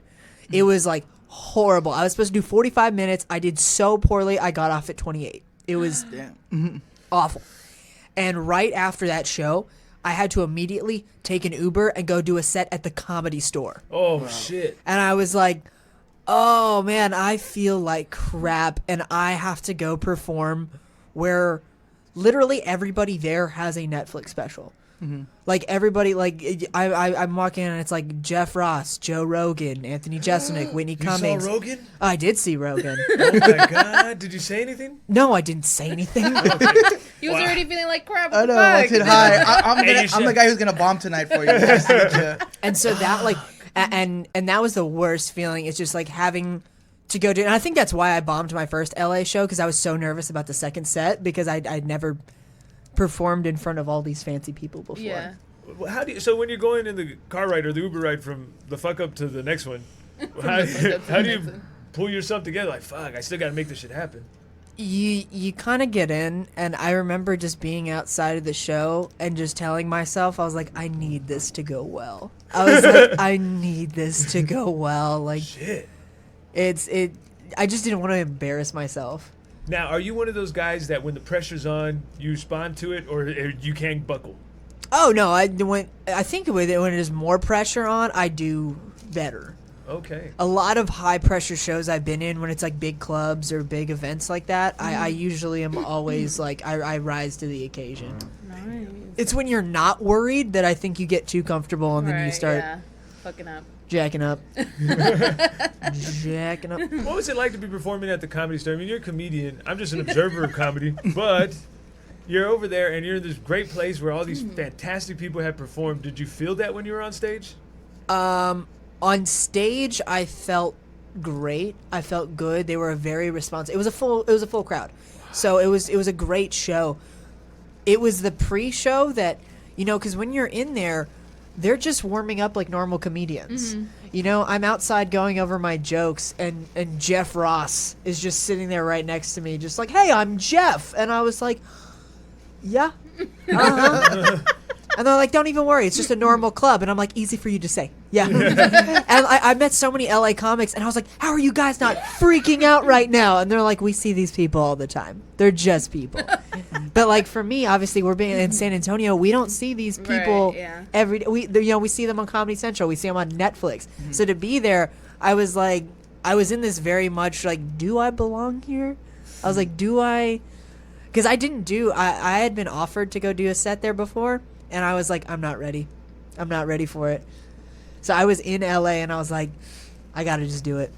[SPEAKER 4] It was, like, horrible. I was supposed to do 45 minutes. I did so poorly, I got off at 28. It was awful. And right after that show, I had to immediately take an Uber and go do a set at the Comedy Store.
[SPEAKER 3] oh shit!
[SPEAKER 4] And I was like, oh man, I feel like crap, and I have to go perform where literally everybody there has a Netflix special. Like everybody, like I'm walking in and it's like Jeff Ross, Joe Rogan, Anthony Jeselnik, Whitney
[SPEAKER 3] You
[SPEAKER 4] Cummings.
[SPEAKER 3] saw Rogan?
[SPEAKER 4] I did see Rogan.
[SPEAKER 3] Oh my god! Did you say anything?
[SPEAKER 4] No, I didn't say anything.
[SPEAKER 2] He was already feeling like crap.
[SPEAKER 1] I
[SPEAKER 2] What the
[SPEAKER 1] know.
[SPEAKER 2] fuck?
[SPEAKER 1] What's it high?
[SPEAKER 3] And you
[SPEAKER 1] I'm
[SPEAKER 3] should-
[SPEAKER 1] the guy who's gonna bomb tonight for you. Nice to meet you.
[SPEAKER 4] And so that like, and that was the worst feeling. It's just like having to go do, and I think that's why I bombed my first LA show, because I was so nervous about the second set, because I'd never performed in front of all these fancy people before.
[SPEAKER 2] Yeah.
[SPEAKER 3] Well, how do you? So when you're going in the car ride or the Uber ride from the fuck up to the next one, how
[SPEAKER 2] the fuck up to
[SPEAKER 3] how
[SPEAKER 2] the
[SPEAKER 3] do you
[SPEAKER 2] next one.
[SPEAKER 3] pull yourself together? Like fuck, I still got to make this shit happen.
[SPEAKER 4] You kind of get in, and I remember just being outside of the show and just telling myself, I was like, I need this to go well. I was like, I need this to go well. Like,
[SPEAKER 3] Shit.
[SPEAKER 4] I just didn't want to embarrass myself.
[SPEAKER 3] Now, are you one of those guys that when the pressure's on, you respond to it, or you can't buckle?
[SPEAKER 4] Oh no, I think when there's more pressure on, I do better.
[SPEAKER 3] Okay.
[SPEAKER 4] A lot of high pressure shows I've been in, when it's like big clubs or big events like that, I usually am always like, I rise to the occasion.
[SPEAKER 2] Nice.
[SPEAKER 4] It's when you're not worried that I think you get too comfortable, and then you
[SPEAKER 2] Right,
[SPEAKER 4] start
[SPEAKER 2] yeah. Fucking up.
[SPEAKER 4] jacking up. Jacking up.
[SPEAKER 3] What was it like to be performing at the Comedy Store? I mean, you're a comedian. I'm just an observer of comedy, but you're over there and you're in this great place where all these fantastic people have performed. Did you feel that when you were on stage?
[SPEAKER 4] On stage, I felt great. I felt good. They were very responsive. It was a full crowd, so it was a great show. It was the pre-show that, because when you're in there, they're just warming up like normal comedians. I'm outside going over my jokes, and Jeff Ross is just sitting there right next to me, just like, hey, I'm Jeff. And I was like, yeah. Uh-huh. And they're like, don't even worry, it's just a normal club. And I'm like, easy for you to say. Yeah. And I met so many LA comics, and I was like, how are you guys not freaking out right now? And they're like, we see these people all the time. They're just people. But like for me, obviously, we're being in San Antonio, we don't see these people
[SPEAKER 2] Right, yeah.
[SPEAKER 4] every day. We see them on Comedy Central. We see them on Netflix. So to be there, I was in this very much like, do I belong here? I was like, do I? Because I had been offered to go do a set there before, and I was like, I'm not ready. I'm not ready for it. So I was in LA, and I was like, I gotta just do it.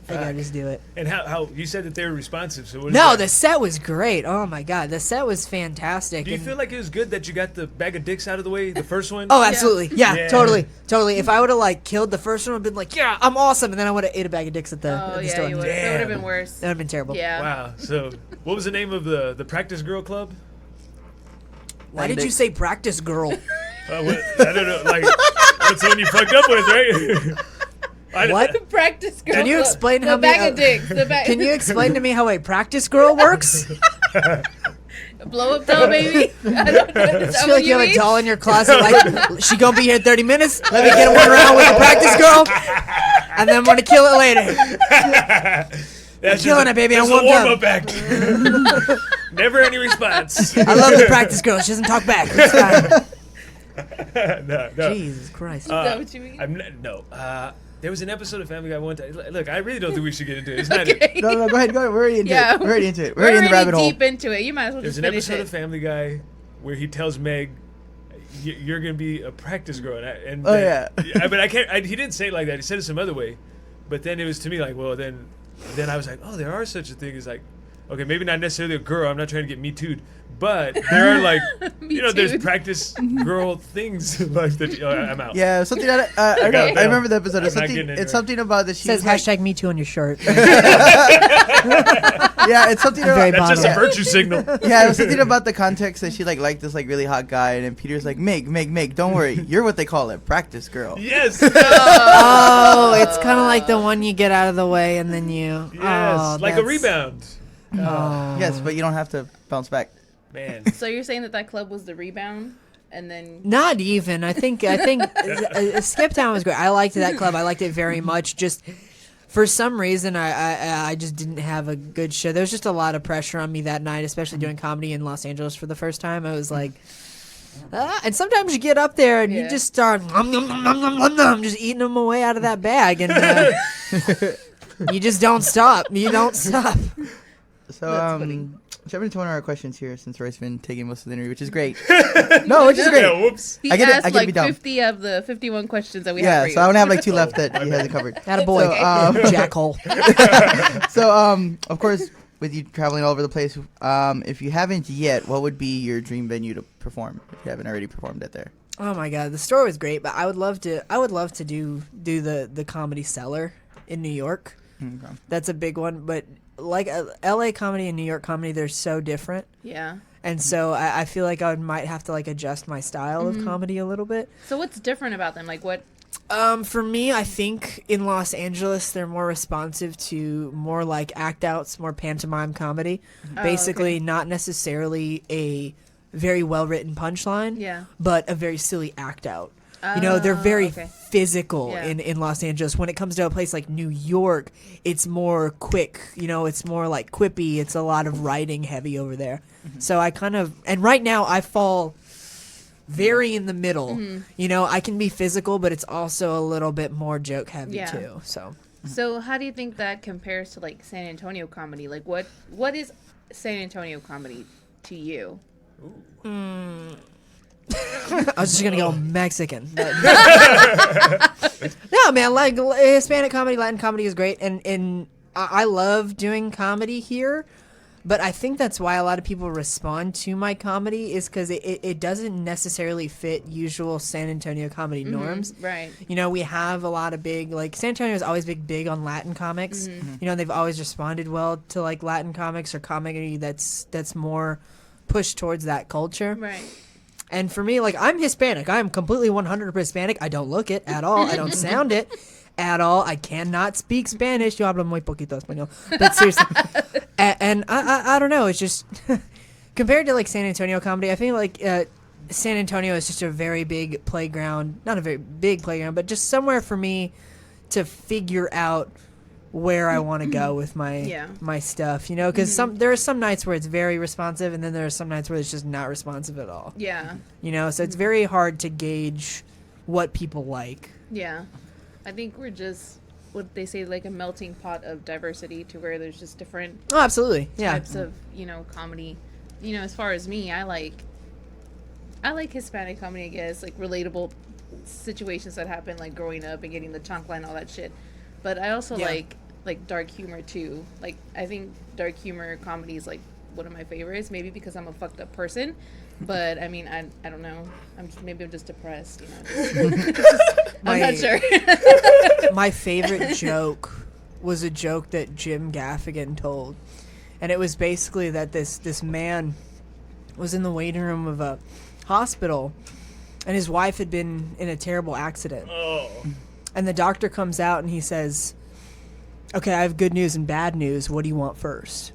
[SPEAKER 4] I gotta just do it.
[SPEAKER 3] And how you said that they were responsive. So what is
[SPEAKER 4] No,
[SPEAKER 3] that?
[SPEAKER 4] the set was great. Oh my god, the set was fantastic.
[SPEAKER 3] Do you
[SPEAKER 4] And-
[SPEAKER 3] feel like it was good that you got the bag of dicks out of the way, the first one?
[SPEAKER 4] Oh, absolutely. Yeah,
[SPEAKER 3] Yeah.
[SPEAKER 4] totally. If I would have like killed the first one, I'd been like, yeah, I'm awesome, and then I would have ate a bag of dicks at the,
[SPEAKER 2] Oh,
[SPEAKER 4] at the
[SPEAKER 2] yeah,
[SPEAKER 4] store.
[SPEAKER 2] you would. That
[SPEAKER 3] Damn.
[SPEAKER 2] would have been worse.
[SPEAKER 4] That would have been terrible.
[SPEAKER 2] Yeah.
[SPEAKER 3] Wow. So what was the name of the practice girl club?
[SPEAKER 4] Why did you say practice girl?
[SPEAKER 3] I don't know. Like that's the one you fucked up with, right?
[SPEAKER 4] What?
[SPEAKER 2] The practice girl.
[SPEAKER 4] Can you
[SPEAKER 2] club.
[SPEAKER 4] explain
[SPEAKER 2] the
[SPEAKER 4] how many-
[SPEAKER 2] bag of dicks? The bag.
[SPEAKER 4] Can you explain to me how a practice girl works?
[SPEAKER 2] blow up doll, baby? I don't know. Is
[SPEAKER 4] I
[SPEAKER 2] that
[SPEAKER 4] feel
[SPEAKER 2] what
[SPEAKER 4] like you have a
[SPEAKER 2] mean?
[SPEAKER 4] doll in your closet. Like, she gonna be here in 30 minutes. Let me get one round with the practice girl, and then I'm gonna kill it later.
[SPEAKER 3] That's
[SPEAKER 4] killing
[SPEAKER 3] just
[SPEAKER 4] it, baby.
[SPEAKER 3] That's
[SPEAKER 4] I'm
[SPEAKER 3] a
[SPEAKER 4] warmed
[SPEAKER 3] warm-up act. Never any response.
[SPEAKER 4] I love the practice girl. She doesn't talk back. It's fine.
[SPEAKER 3] No.
[SPEAKER 4] Jesus Christ.
[SPEAKER 2] Is that what you mean?
[SPEAKER 3] No. There was an episode of Family Guy one time. Look, I really don't think we should get into it. It's not
[SPEAKER 2] Okay.
[SPEAKER 1] No, go ahead. We're already into
[SPEAKER 2] Yeah.
[SPEAKER 1] it. We're already into it. We're
[SPEAKER 2] We're
[SPEAKER 1] already in the rabbit hole.
[SPEAKER 2] deep into it. You might as well
[SPEAKER 3] There's
[SPEAKER 2] just
[SPEAKER 3] an
[SPEAKER 2] finish
[SPEAKER 3] episode
[SPEAKER 2] it.
[SPEAKER 3] of Family Guy where he tells Meg, "You're gonna be a practice girl." And
[SPEAKER 1] Oh,
[SPEAKER 3] then-
[SPEAKER 1] yeah.
[SPEAKER 3] But I can't. He didn't say it like that. He said it some other way. But then it was to me like, well, then I was like, oh, there are such a thing as like, okay, maybe not necessarily a girl. I'm not trying to get me too'd, but there are like,
[SPEAKER 2] Me
[SPEAKER 3] there's
[SPEAKER 2] Too.
[SPEAKER 3] practice girl things like that. I'm out.
[SPEAKER 1] Yeah, something that I know.
[SPEAKER 3] Okay.
[SPEAKER 1] I remember the episode.
[SPEAKER 3] I'm
[SPEAKER 1] It's
[SPEAKER 3] not
[SPEAKER 1] something.
[SPEAKER 3] getting into
[SPEAKER 1] It's
[SPEAKER 3] it.
[SPEAKER 1] something about that she
[SPEAKER 4] Says
[SPEAKER 1] was like,
[SPEAKER 4] hashtag me too on your shirt.
[SPEAKER 1] yeah, it's something
[SPEAKER 4] I'm very
[SPEAKER 1] about.
[SPEAKER 3] That's just a
[SPEAKER 4] bottom.
[SPEAKER 3] virtue signal.
[SPEAKER 1] Yeah, it was something about the context that she liked this like really hot guy, and then Peter's like, Meg, don't worry, you're what they call a practice girl.
[SPEAKER 3] Yes.
[SPEAKER 4] Oh, it's kind of like the one you get out of the way and then you.
[SPEAKER 3] Yes.
[SPEAKER 4] Oh,
[SPEAKER 3] Like a
[SPEAKER 4] that's-
[SPEAKER 3] rebound.
[SPEAKER 4] Oh.
[SPEAKER 1] Yes, but you don't have to bounce back.
[SPEAKER 3] Man.
[SPEAKER 2] So you're saying that club was the rebound, and then
[SPEAKER 4] Not even. I think Skip Town was great. I liked that club. I liked it very much. Just for some reason, I just didn't have a good show. There was just a lot of pressure on me that night, especially doing comedy in Los Angeles for the first time. I was like, and sometimes you get up there and you
[SPEAKER 2] Yeah.
[SPEAKER 4] just start just eating them away out of that bag, and you just don't stop. You don't stop.
[SPEAKER 1] So,
[SPEAKER 2] That's funny.
[SPEAKER 1] jumping into one of our questions here, since Roy's been taking most of the interview, which is great. No, which is great.
[SPEAKER 3] Yeah, whoops.
[SPEAKER 2] he
[SPEAKER 1] I get it,
[SPEAKER 2] asked
[SPEAKER 1] I get to be
[SPEAKER 2] like
[SPEAKER 1] dumb.
[SPEAKER 2] 50 of the 51 questions that we have
[SPEAKER 1] Yeah,
[SPEAKER 2] for you.
[SPEAKER 1] so I only have like 2 left that he hasn't covered.
[SPEAKER 4] Attaboy.
[SPEAKER 1] So,
[SPEAKER 4] Jackhole.
[SPEAKER 1] So, of course, with you traveling all over the place, if you haven't yet, what would be your dream venue to perform if you haven't already performed it there?
[SPEAKER 4] Oh my god, the store was great, but I would love to do the Comedy Cellar in New York.
[SPEAKER 1] Okay.
[SPEAKER 4] That's a big one, but like LA comedy and New York comedy, they're so different.
[SPEAKER 2] Yeah.
[SPEAKER 4] And so I feel like might have to like adjust my style of comedy a little bit.
[SPEAKER 2] So what's different about them? Like what?
[SPEAKER 4] For me, I think in Los Angeles, they're more responsive to more like act outs, more pantomime comedy.
[SPEAKER 2] Oh,
[SPEAKER 4] Basically,
[SPEAKER 2] okay.
[SPEAKER 4] not necessarily a very well written punchline,
[SPEAKER 2] Yeah.
[SPEAKER 4] but a very silly act out. You know, they're
[SPEAKER 2] Oh,
[SPEAKER 4] very
[SPEAKER 2] okay.
[SPEAKER 4] physical
[SPEAKER 2] Yeah.
[SPEAKER 4] in Los Angeles. When it comes to a place like New York, it's more quick. You know, it's more like quippy. It's a lot of writing heavy over there.
[SPEAKER 2] Mm-hmm.
[SPEAKER 4] So I kind of, and right now I fall very in the middle.
[SPEAKER 2] Mm-hmm.
[SPEAKER 4] You know, I can be physical, but it's also a little bit more joke heavy
[SPEAKER 2] Yeah.
[SPEAKER 4] too. So
[SPEAKER 2] So how do you think that compares to like San Antonio comedy? Like what is San Antonio comedy to you?
[SPEAKER 4] I was just gonna go Mexican. No, man, like Hispanic comedy, Latin comedy is great, and I love doing comedy here. But I think that's why a lot of people respond to my comedy is because it doesn't necessarily fit usual San Antonio comedy norms.
[SPEAKER 2] Right.
[SPEAKER 4] You know, we have a lot of big, like, San Antonio is always big on Latin comics. You know, they've always responded well to, like, Latin comics or comedy that's more pushed towards that culture.
[SPEAKER 2] Right.
[SPEAKER 4] And for me, like, I'm Hispanic. I'm completely 100% Hispanic. I don't look it at all. I don't sound it at all. I cannot speak Spanish. Yo hablo muy poquito español. But seriously. And I don't know. It's just, compared to, like, San Antonio comedy, I feel like San Antonio is just a very big playground. Not a very big playground, but just somewhere for me to figure out where I want to go with my my stuff, you know, because there are some nights where it's very responsive, and then there are some nights where it's just not responsive at all.
[SPEAKER 2] Yeah.
[SPEAKER 4] You know, so it's very hard to gauge what people like.
[SPEAKER 2] Yeah. I think we're just what they say, like a melting pot of diversity to where there's just different
[SPEAKER 4] Oh, absolutely, yeah.
[SPEAKER 2] types of, you know, comedy. You know, as far as me, I like Hispanic comedy, I guess, like relatable situations that happen, like growing up and getting the chancla and all that shit. But I also
[SPEAKER 4] Yeah.
[SPEAKER 2] like dark humor too. Like I think dark humor comedy is like one of my favorites, maybe because I'm a fucked up person. But I mean, I don't know. Maybe I'm just depressed, you know. I'm not sure.
[SPEAKER 4] My favorite joke was a joke that Jim Gaffigan told, and it was basically that this man was in the waiting room of a hospital, and his wife had been in a terrible accident.
[SPEAKER 3] Oh.
[SPEAKER 4] And the doctor comes out and he says, "Okay, I have good news and bad news. What do you want first?"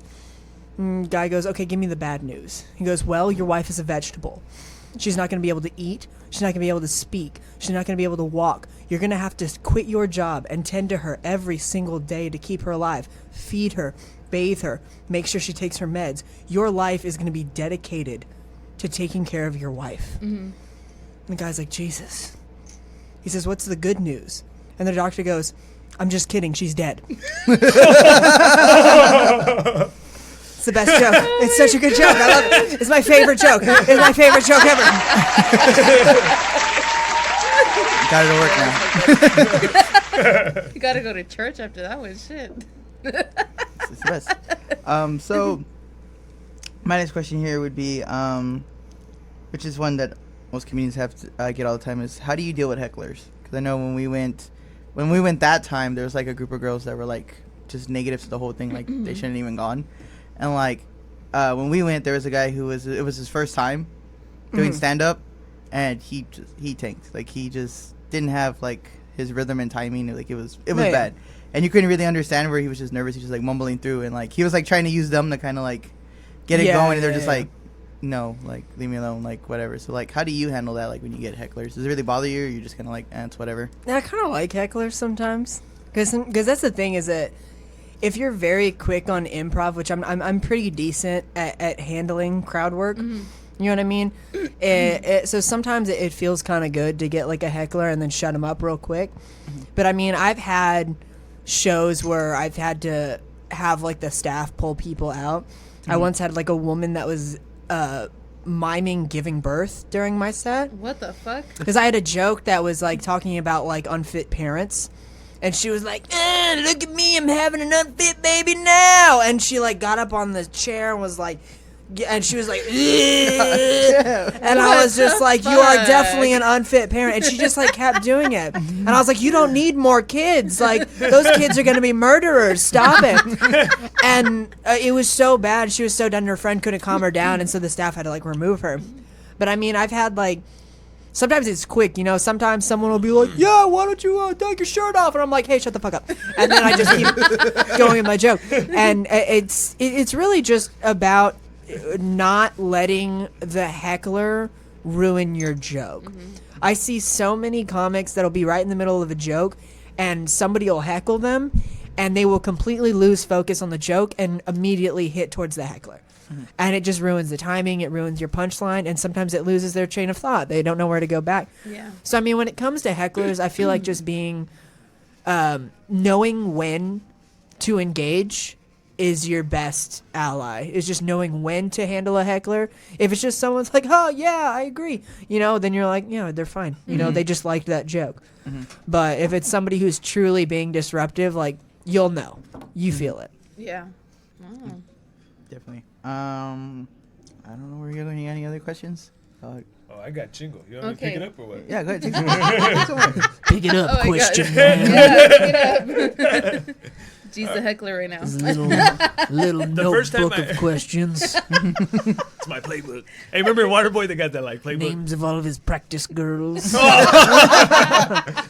[SPEAKER 4] Guy goes, "Okay, give me the bad news." He goes, "Well, your wife is a vegetable. She's not going to be able to eat. She's not going to be able to speak. She's not going to be able to walk. You're going to have to quit your job and tend to her every single day to keep her alive. Feed her, bathe her, make sure she takes her meds. Your life is going to be dedicated to taking care of your wife." And the guy's like, "Jesus." He says, "What's the good news?" And the doctor goes, I'm just kidding, she's dead. It's the best joke. It's such a good joke. I love it. It's my favorite joke. It's my favorite joke ever.
[SPEAKER 1] Got it to work now.
[SPEAKER 2] You gotta go to church after that one. Shit.
[SPEAKER 1] It's the best. So my next question here would be, which is one that most comedians have to get all the time, is how do you deal with hecklers? Because I know when we went that time, there was like a group of girls that were like just negative to the whole thing, like they shouldn't even gone. And like when we went, there was a guy it was his first time doing stand up, and he tanked. Like he just didn't have like his rhythm and timing. Like it was
[SPEAKER 4] Right.
[SPEAKER 1] bad, and you couldn't really understand where he was just nervous. He was just like mumbling through, and like he was like trying to use them to kind of like get it going, and they're just like, no, like leave me alone, like whatever. So like, how do you handle that? Like when you get hecklers, does it really bother you, or you just kind of like, it's whatever?
[SPEAKER 4] I kind of like hecklers sometimes, because that's the thing, is that if you're very quick on improv, which I'm pretty decent at handling crowd work. You know what I mean? So sometimes it feels kind of good to get like a heckler and then shut them up real quick. But I mean, I've had shows where I've had to have like the staff pull people out. I once had like a woman that was miming giving birth during my set.
[SPEAKER 2] What the fuck?
[SPEAKER 4] Because I had a joke that was like talking about like unfit parents. And she was like, look at me, I'm having an unfit baby now. And she like got up on the chair and was like, and she was like, and I was just like, you are definitely an unfit parent. And she just like kept doing it. And I was like, you don't need more kids. Like those kids are going to be murderers. Stop it. And it was so bad. She was so done. Her friend couldn't calm her down. And so the staff had to like remove her. But I mean, I've had like, sometimes it's quick, you know. Sometimes someone will be like, yeah, why don't you take your shirt off? And I'm like, hey, shut the fuck up. And then I just keep going with my joke. And it's really just about not letting the heckler ruin your joke. I see so many comics that'll be right in the middle of a joke and somebody will heckle them and they will completely lose focus on the joke and immediately hit towards the heckler. And it just ruins the timing, it ruins your punchline, and sometimes it loses their chain of thought. They don't know where to go back.
[SPEAKER 2] Yeah.
[SPEAKER 4] So, I mean, when it comes to hecklers, I feel like just being, knowing when to engage is your best ally. Is just knowing when to handle a heckler. If it's just someone's like, oh, yeah, I agree, you know, then you're like, yeah, they're fine. You know, they just liked that joke. But if it's somebody who's truly being disruptive, like, you'll know. You feel it.
[SPEAKER 2] Yeah. Oh.
[SPEAKER 1] Definitely. I don't know where you're going. Any other questions?
[SPEAKER 3] Oh, I got jingle. You want me to
[SPEAKER 2] Okay.
[SPEAKER 3] pick it up or what?
[SPEAKER 1] Yeah, go ahead. Take some.
[SPEAKER 4] Pick it up,
[SPEAKER 2] Oh my
[SPEAKER 4] question
[SPEAKER 2] God.
[SPEAKER 4] man.
[SPEAKER 2] Yeah, pick it up. G's the heckler right now.
[SPEAKER 4] Little
[SPEAKER 3] first time
[SPEAKER 4] notebook
[SPEAKER 3] I-
[SPEAKER 4] of questions.
[SPEAKER 3] It's my playbook. Hey, remember Waterboy that got that like playbook?
[SPEAKER 4] Names of all of his practice girls.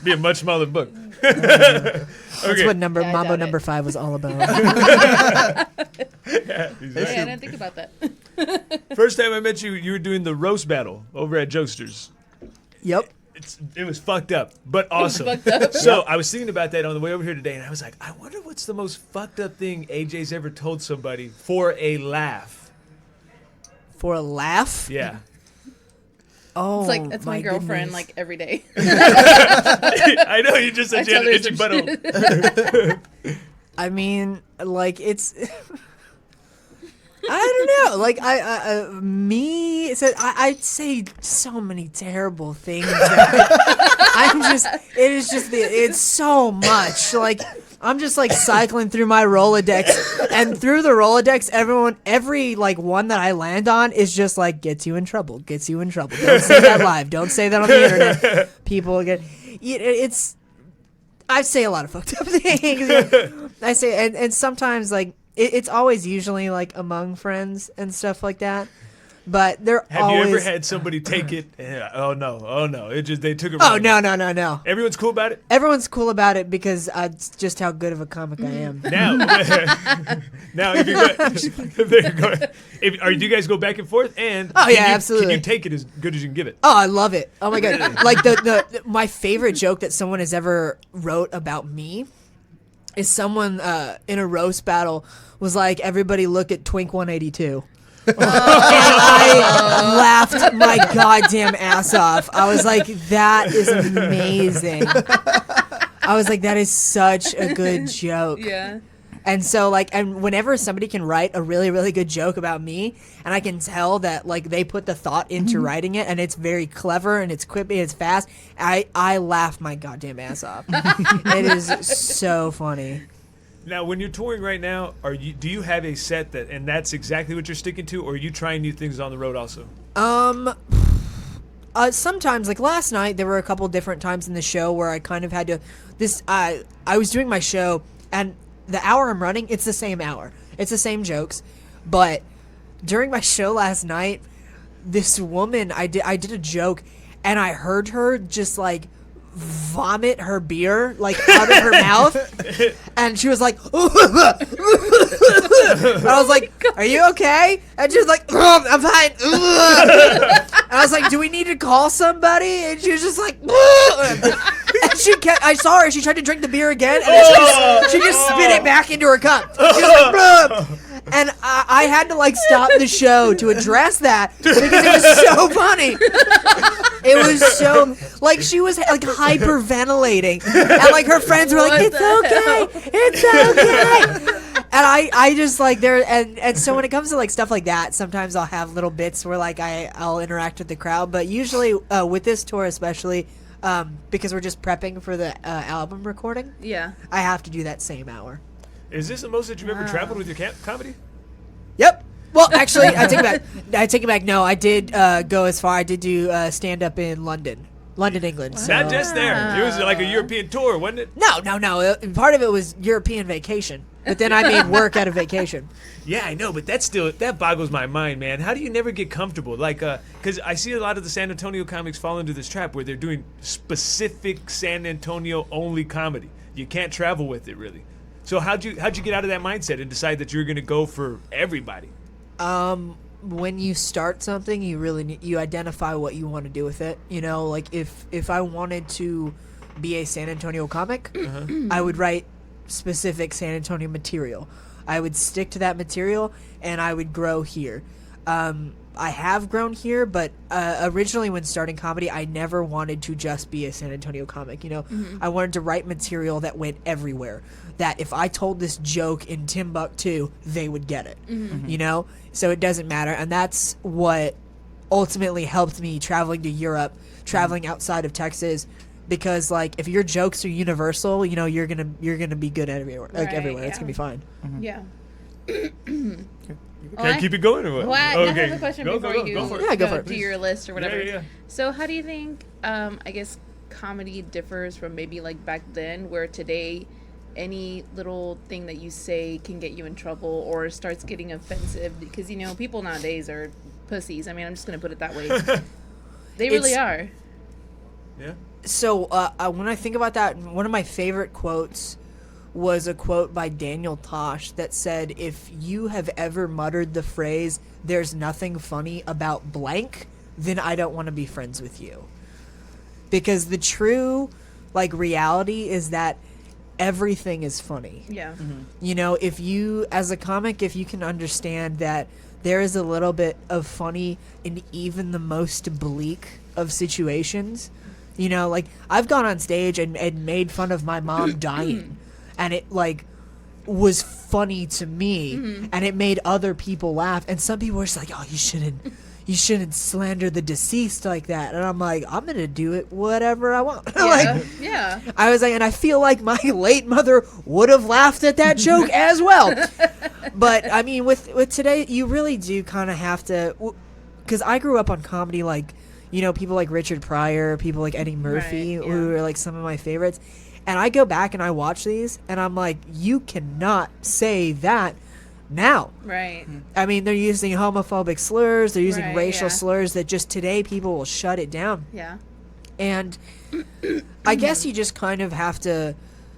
[SPEAKER 3] Be a much smaller book.
[SPEAKER 4] That's what
[SPEAKER 2] Yeah, I
[SPEAKER 4] Mambo
[SPEAKER 2] doubt
[SPEAKER 4] number
[SPEAKER 2] it.
[SPEAKER 4] 5 was all about.
[SPEAKER 3] Yeah,
[SPEAKER 2] Hey, I didn't think about that.
[SPEAKER 3] First time I met you, you were doing the roast battle over at Jokesters.
[SPEAKER 4] Yep.
[SPEAKER 3] It was fucked up, but awesome.
[SPEAKER 2] Fucked up.
[SPEAKER 3] So I was thinking about that on the way over here today, and I was like, I wonder what's the most fucked up thing AJ's ever told somebody for a laugh.
[SPEAKER 4] For a laugh?
[SPEAKER 3] Yeah.
[SPEAKER 4] Oh,
[SPEAKER 2] It's like that's my girlfriend
[SPEAKER 4] goodness.
[SPEAKER 2] like every day.
[SPEAKER 3] I know you just said you had an
[SPEAKER 2] her
[SPEAKER 3] itchy
[SPEAKER 2] some
[SPEAKER 3] butthole.
[SPEAKER 4] I mean, like, it's... I don't know. Like, I'd say so many terrible things. It's so much. Like, I'm just like cycling through my Rolodex, and through the Rolodex, every like one that I land on is just like gets you in trouble. Don't say that live. Don't say that on the internet. People get it's. I say a lot of fucked up things. I say, and sometimes like it's always usually like among friends and stuff like that. But they're
[SPEAKER 3] Have
[SPEAKER 4] always.
[SPEAKER 3] you ever had somebody take it? Oh no! It just they took it.
[SPEAKER 4] Oh
[SPEAKER 3] wrong.
[SPEAKER 4] no!
[SPEAKER 3] Everyone's cool about it
[SPEAKER 4] Everyone's cool about it because it's just how good of a comic I am.
[SPEAKER 3] now. Now, if do you guys go back and forth? And
[SPEAKER 4] Oh,
[SPEAKER 3] can
[SPEAKER 4] yeah,
[SPEAKER 3] you,
[SPEAKER 4] absolutely.
[SPEAKER 3] Can you take it as good as you can give it?
[SPEAKER 4] Oh, I love it. Oh my god! Like my favorite joke that someone has ever wrote about me is someone in a roast battle was like, "Everybody look at Twink 182." And I laughed my goddamn ass off. I was like, that is amazing. I was like, that is such a good joke.
[SPEAKER 2] Yeah.
[SPEAKER 4] And so, like, and whenever somebody can write a really, really good joke about me, and I can tell that, like, they put the thought into writing it, and it's very clever, and it's quippy, and it's fast, I laugh my goddamn ass off. It is so funny.
[SPEAKER 3] Now, when you're touring right now, do you have a set and that's exactly what you're sticking to, or are you trying new things on the road also?
[SPEAKER 4] Sometimes, like last night, there were a couple different times in the show where I kind of had to. I was doing my show, and the hour I'm running, it's the same hour. It's the same jokes. But during my show last night, this woman, I did a joke, and I heard her just, like, vomit her beer, like, out of her mouth. And she was like, and I was like, are you okay? And she was like, I'm fine. And I was like, do we need to call somebody? And she was just like, and I saw her, she tried to drink the beer again, and then she just spit it back into her cup. She was like, and I had to, like, stop the show to address that because it was so funny. It was so, like, she was, like, hyperventilating, and, like, her friends were like, it's okay. And I just, like, and so when it comes to, like, stuff like that, sometimes I'll have little bits where, like, I'll interact with the crowd, but usually with this tour especially, because we're just prepping for the album recording,
[SPEAKER 2] Yeah.
[SPEAKER 4] I have to do that same hour.
[SPEAKER 3] Is this the most that you've ever traveled with your comedy?
[SPEAKER 4] Yep. Well, actually, I take it back. No, I did go as far. I did do stand-up in London, England. So.
[SPEAKER 3] Not just there. It was like a European tour, wasn't it?
[SPEAKER 4] No. Part of it was European vacation, but then I made work out of vacation.
[SPEAKER 3] Yeah, I know, but that boggles my mind, man. How do you never get comfortable? Like, because I see a lot of the San Antonio comics fall into this trap where they're doing specific San Antonio only comedy. You can't travel with it, really. So how'd you get out of that mindset and decide that you're going to go for everybody?
[SPEAKER 4] When you start something, you identify what you want to do with it. You know, like if I wanted to be a San Antonio comic, I would write specific San Antonio material. I would stick to that material, and I would grow here. I have grown here, but originally when starting comedy, I never wanted to just be a San Antonio comic. You know, I wanted to write material that went everywhere. That if I told this joke in Timbuktu, they would get it. You know, so it doesn't matter, and that's what ultimately helped me traveling to Europe, traveling outside of Texas. Because like if your jokes are universal, you know you're gonna be good everywhere. Like everywhere, it's gonna be fine.
[SPEAKER 2] Yeah.
[SPEAKER 3] Can I keep it going or what?
[SPEAKER 2] Well, I have a question before you
[SPEAKER 3] go for it.
[SPEAKER 4] Yeah, go for it.
[SPEAKER 2] do your list or whatever.
[SPEAKER 3] Yeah.
[SPEAKER 2] So how do you think, I guess, comedy differs from maybe like back then, where today any little thing that you say can get you in trouble or starts getting offensive? Because, you know, people nowadays are pussies. I mean, I'm just going to put it that way. They really are.
[SPEAKER 3] Yeah.
[SPEAKER 4] So when I think about that, one of my favorite quotes was a quote by Daniel Tosh that said, if you have ever muttered the phrase, there's nothing funny about blank, then I don't want to be friends with you. Because the true, like, reality is that everything is funny.
[SPEAKER 2] Yeah.
[SPEAKER 4] You know, if you, as a comic, if you can understand that there is a little bit of funny in even the most bleak of situations, you know, like, I've gone on stage and made fun of my mom dying. And it, like, was funny to me, and it made other people laugh. And some people were just like, oh, you shouldn't slander the deceased like that. And I'm like, I'm going to do it whatever I want.
[SPEAKER 2] Yeah.
[SPEAKER 4] I was like, and I feel like my late mother would have laughed at that joke as well. But, I mean, with today, you really do kind of have to, because I grew up on comedy, like, you know, people like Richard Pryor, people like Eddie Murphy, who are, like, some of my favorites. And I go back and I watch these, and I'm like, you cannot say that now.
[SPEAKER 2] Right.
[SPEAKER 4] I mean, they're using homophobic slurs, they're using racial slurs that just today people will shut it down.
[SPEAKER 2] Yeah.
[SPEAKER 4] And I guess you just kind of have to,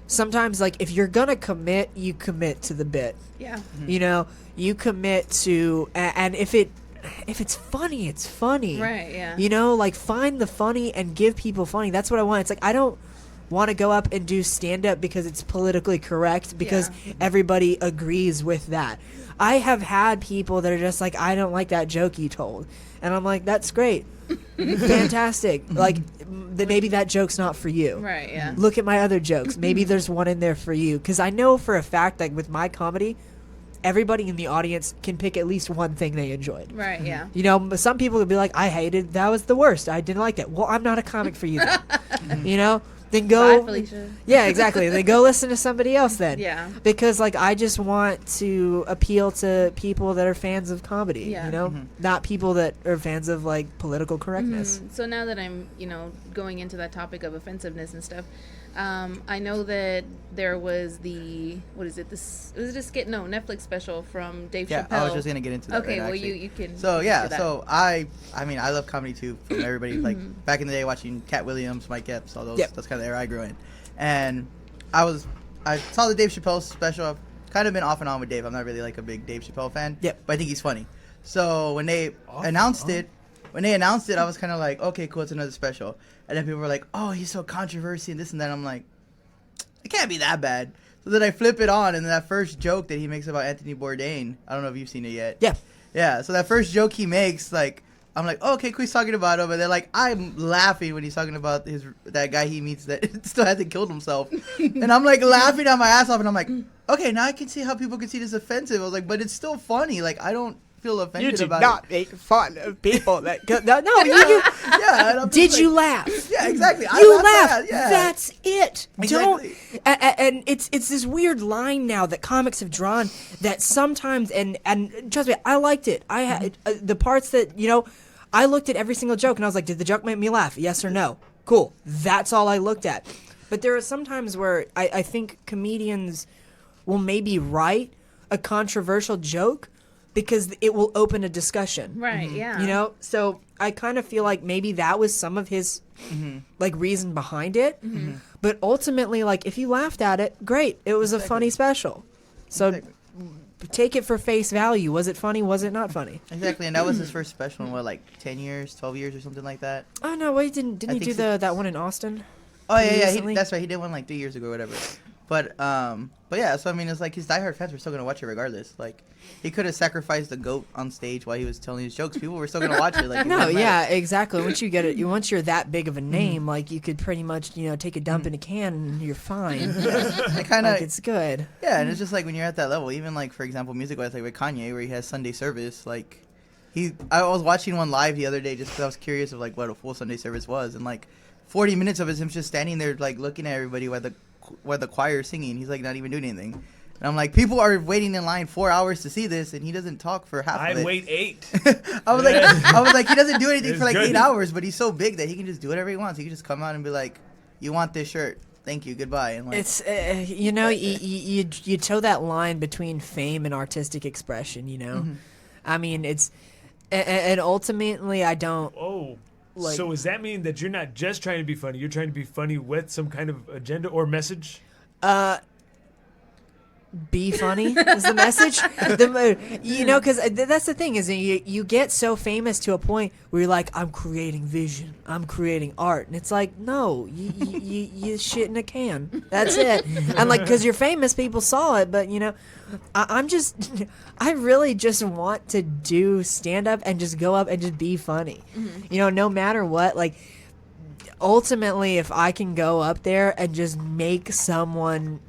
[SPEAKER 4] sometimes, like, if you're going to commit, you commit to the bit.
[SPEAKER 2] Yeah.
[SPEAKER 4] You know, you commit to, and if it's funny, it's funny.
[SPEAKER 2] Right, yeah.
[SPEAKER 4] You know, like, find the funny and give people funny. That's what I want. It's like, I don't want to go up and do stand-up because it's politically correct, because everybody agrees with that. I have had people that are just like, I don't like that joke you told. And I'm like, that's great. Fantastic. Like, then maybe that joke's not for you.
[SPEAKER 2] Right, yeah.
[SPEAKER 4] Look at my other jokes. Maybe there's one in there for you. Because I know for a fact, like with my comedy, everybody in the audience can pick at least one thing they enjoyed.
[SPEAKER 2] Right, yeah.
[SPEAKER 4] You know, some people would be like, I hated, that was the worst. I didn't like that. Well, I'm not a comic for you then. You know? Then go.
[SPEAKER 2] Bye, Felicia.
[SPEAKER 4] Yeah, exactly. Then go listen to somebody else then.
[SPEAKER 2] Yeah.
[SPEAKER 4] Because, like, I just want to appeal to people that are fans of comedy,
[SPEAKER 2] Yeah.
[SPEAKER 4] you know? Not people that are fans of, like, political correctness.
[SPEAKER 2] So now that I'm, going into that topic of offensiveness and stuff, I know that there was was it a skit? No, Netflix special from Dave
[SPEAKER 1] Yeah,
[SPEAKER 2] Chappelle.
[SPEAKER 1] I was just gonna get into that.
[SPEAKER 2] Okay,
[SPEAKER 1] right now,
[SPEAKER 2] well,
[SPEAKER 1] actually.
[SPEAKER 2] you can.
[SPEAKER 1] So
[SPEAKER 2] you can
[SPEAKER 1] yeah,
[SPEAKER 2] do that.
[SPEAKER 1] so I mean I love comedy too. From everybody like back in the day watching Cat Williams, Mike Epps, all those.
[SPEAKER 4] Yep.
[SPEAKER 1] That's kind of the era I grew in, and I saw the Dave Chappelle special. I've kind of been off and on with Dave. I'm not really like a big Dave Chappelle fan.
[SPEAKER 4] Yep.
[SPEAKER 1] But I think he's funny. So when they announced it, I was kind of like, okay, cool, it's another special. And then people were like, oh, he's so controversial and this and that. I'm like, it can't be that bad. So then I flip it on, and that first joke that he makes about Anthony Bourdain, I don't know if you've seen it yet.
[SPEAKER 4] Yeah.
[SPEAKER 1] Yeah, so that first joke he makes, like, I'm like, oh, okay, cool, he's talking about him. And then, like, I'm laughing when he's talking about that guy he meets that still hasn't killed himself. And I'm, like, laughing on my ass off, and I'm like, okay, now I can see how people can see this offensive. I was like, but it's still funny. Like, I don't feel offended about it.
[SPEAKER 4] make fun of people that... No, you...
[SPEAKER 1] Yeah. And I'm
[SPEAKER 4] Did
[SPEAKER 1] just
[SPEAKER 4] you
[SPEAKER 1] like,
[SPEAKER 4] laugh?
[SPEAKER 1] Yeah, exactly.
[SPEAKER 4] You laugh.
[SPEAKER 1] At that, yeah.
[SPEAKER 4] That's it.
[SPEAKER 1] Exactly.
[SPEAKER 4] Don't. And it's this weird line now that comics have drawn that sometimes and trust me, I liked it. I had the parts that I looked at every single joke and I was like, did the joke make me laugh? Yes or no? Cool. That's all I looked at. But there are some times where I think comedians will maybe write a controversial joke because it will open a discussion.
[SPEAKER 2] Right, yeah.
[SPEAKER 4] So I kind of feel like maybe that was some of his like reason behind it. But ultimately, like, if you laughed at it, great. It was a funny special. So take it for face value. Was it funny? Was it not funny?
[SPEAKER 1] Exactly, and that was his first special in, what, like 10 years, 12 years or something like that?
[SPEAKER 4] Oh, no, wait, didn't he
[SPEAKER 1] think
[SPEAKER 4] do
[SPEAKER 1] so.
[SPEAKER 4] that one in Austin?
[SPEAKER 1] Oh, yeah,
[SPEAKER 4] recently?
[SPEAKER 1] that's right. He did one like 3 years ago or whatever. But yeah, so I mean, it's like his diehard fans were still gonna watch it regardless. Like, he could have sacrificed the goat on stage while he was telling his jokes. People were still gonna watch it. Like, it
[SPEAKER 4] No,
[SPEAKER 1] wouldn't
[SPEAKER 4] yeah,
[SPEAKER 1] matter.
[SPEAKER 4] exactly. Once you get it, once you're that big of a name, like you could pretty much, take a dump in a can and you're fine.
[SPEAKER 1] It kind of,
[SPEAKER 4] Like, it's good.
[SPEAKER 1] yeah, and it's just like when you're at that level, even like for example, music-wise, like with Kanye, where he has Sunday service. Like, I was watching one live the other day just because I was curious of like what a full Sunday service was, and like 40 minutes of it is him just standing there like looking at everybody while the choir is singing. He's like not even doing anything. And I'm like, people are waiting in line 4 hours to see this, and he doesn't talk for half of
[SPEAKER 3] I'd
[SPEAKER 1] it.
[SPEAKER 3] wait 8.
[SPEAKER 1] I was like, he doesn't do anything
[SPEAKER 3] It's
[SPEAKER 1] for like
[SPEAKER 3] good.
[SPEAKER 1] 8 hours, but he's so big that he can just do whatever he wants. He can just come out and be like, "You want this shirt? Thank you, goodbye." And like,
[SPEAKER 4] It's you toe that line between fame and artistic expression. I mean, it's and ultimately I don't.
[SPEAKER 3] Oh.
[SPEAKER 4] Like-
[SPEAKER 3] So does that mean that you're not just trying to be funny? You're trying to be funny with some kind of agenda or message?
[SPEAKER 4] Be funny is the message. Because that's the thing is you get so famous to a point where you're like, I'm creating vision, I'm creating art, and it's like, no, you shit in a can. That's it. And like, because you're famous, people saw it, but I really just want to do stand up and just go up and just be funny. No matter what, like. Ultimately, if I can go up there and just make someone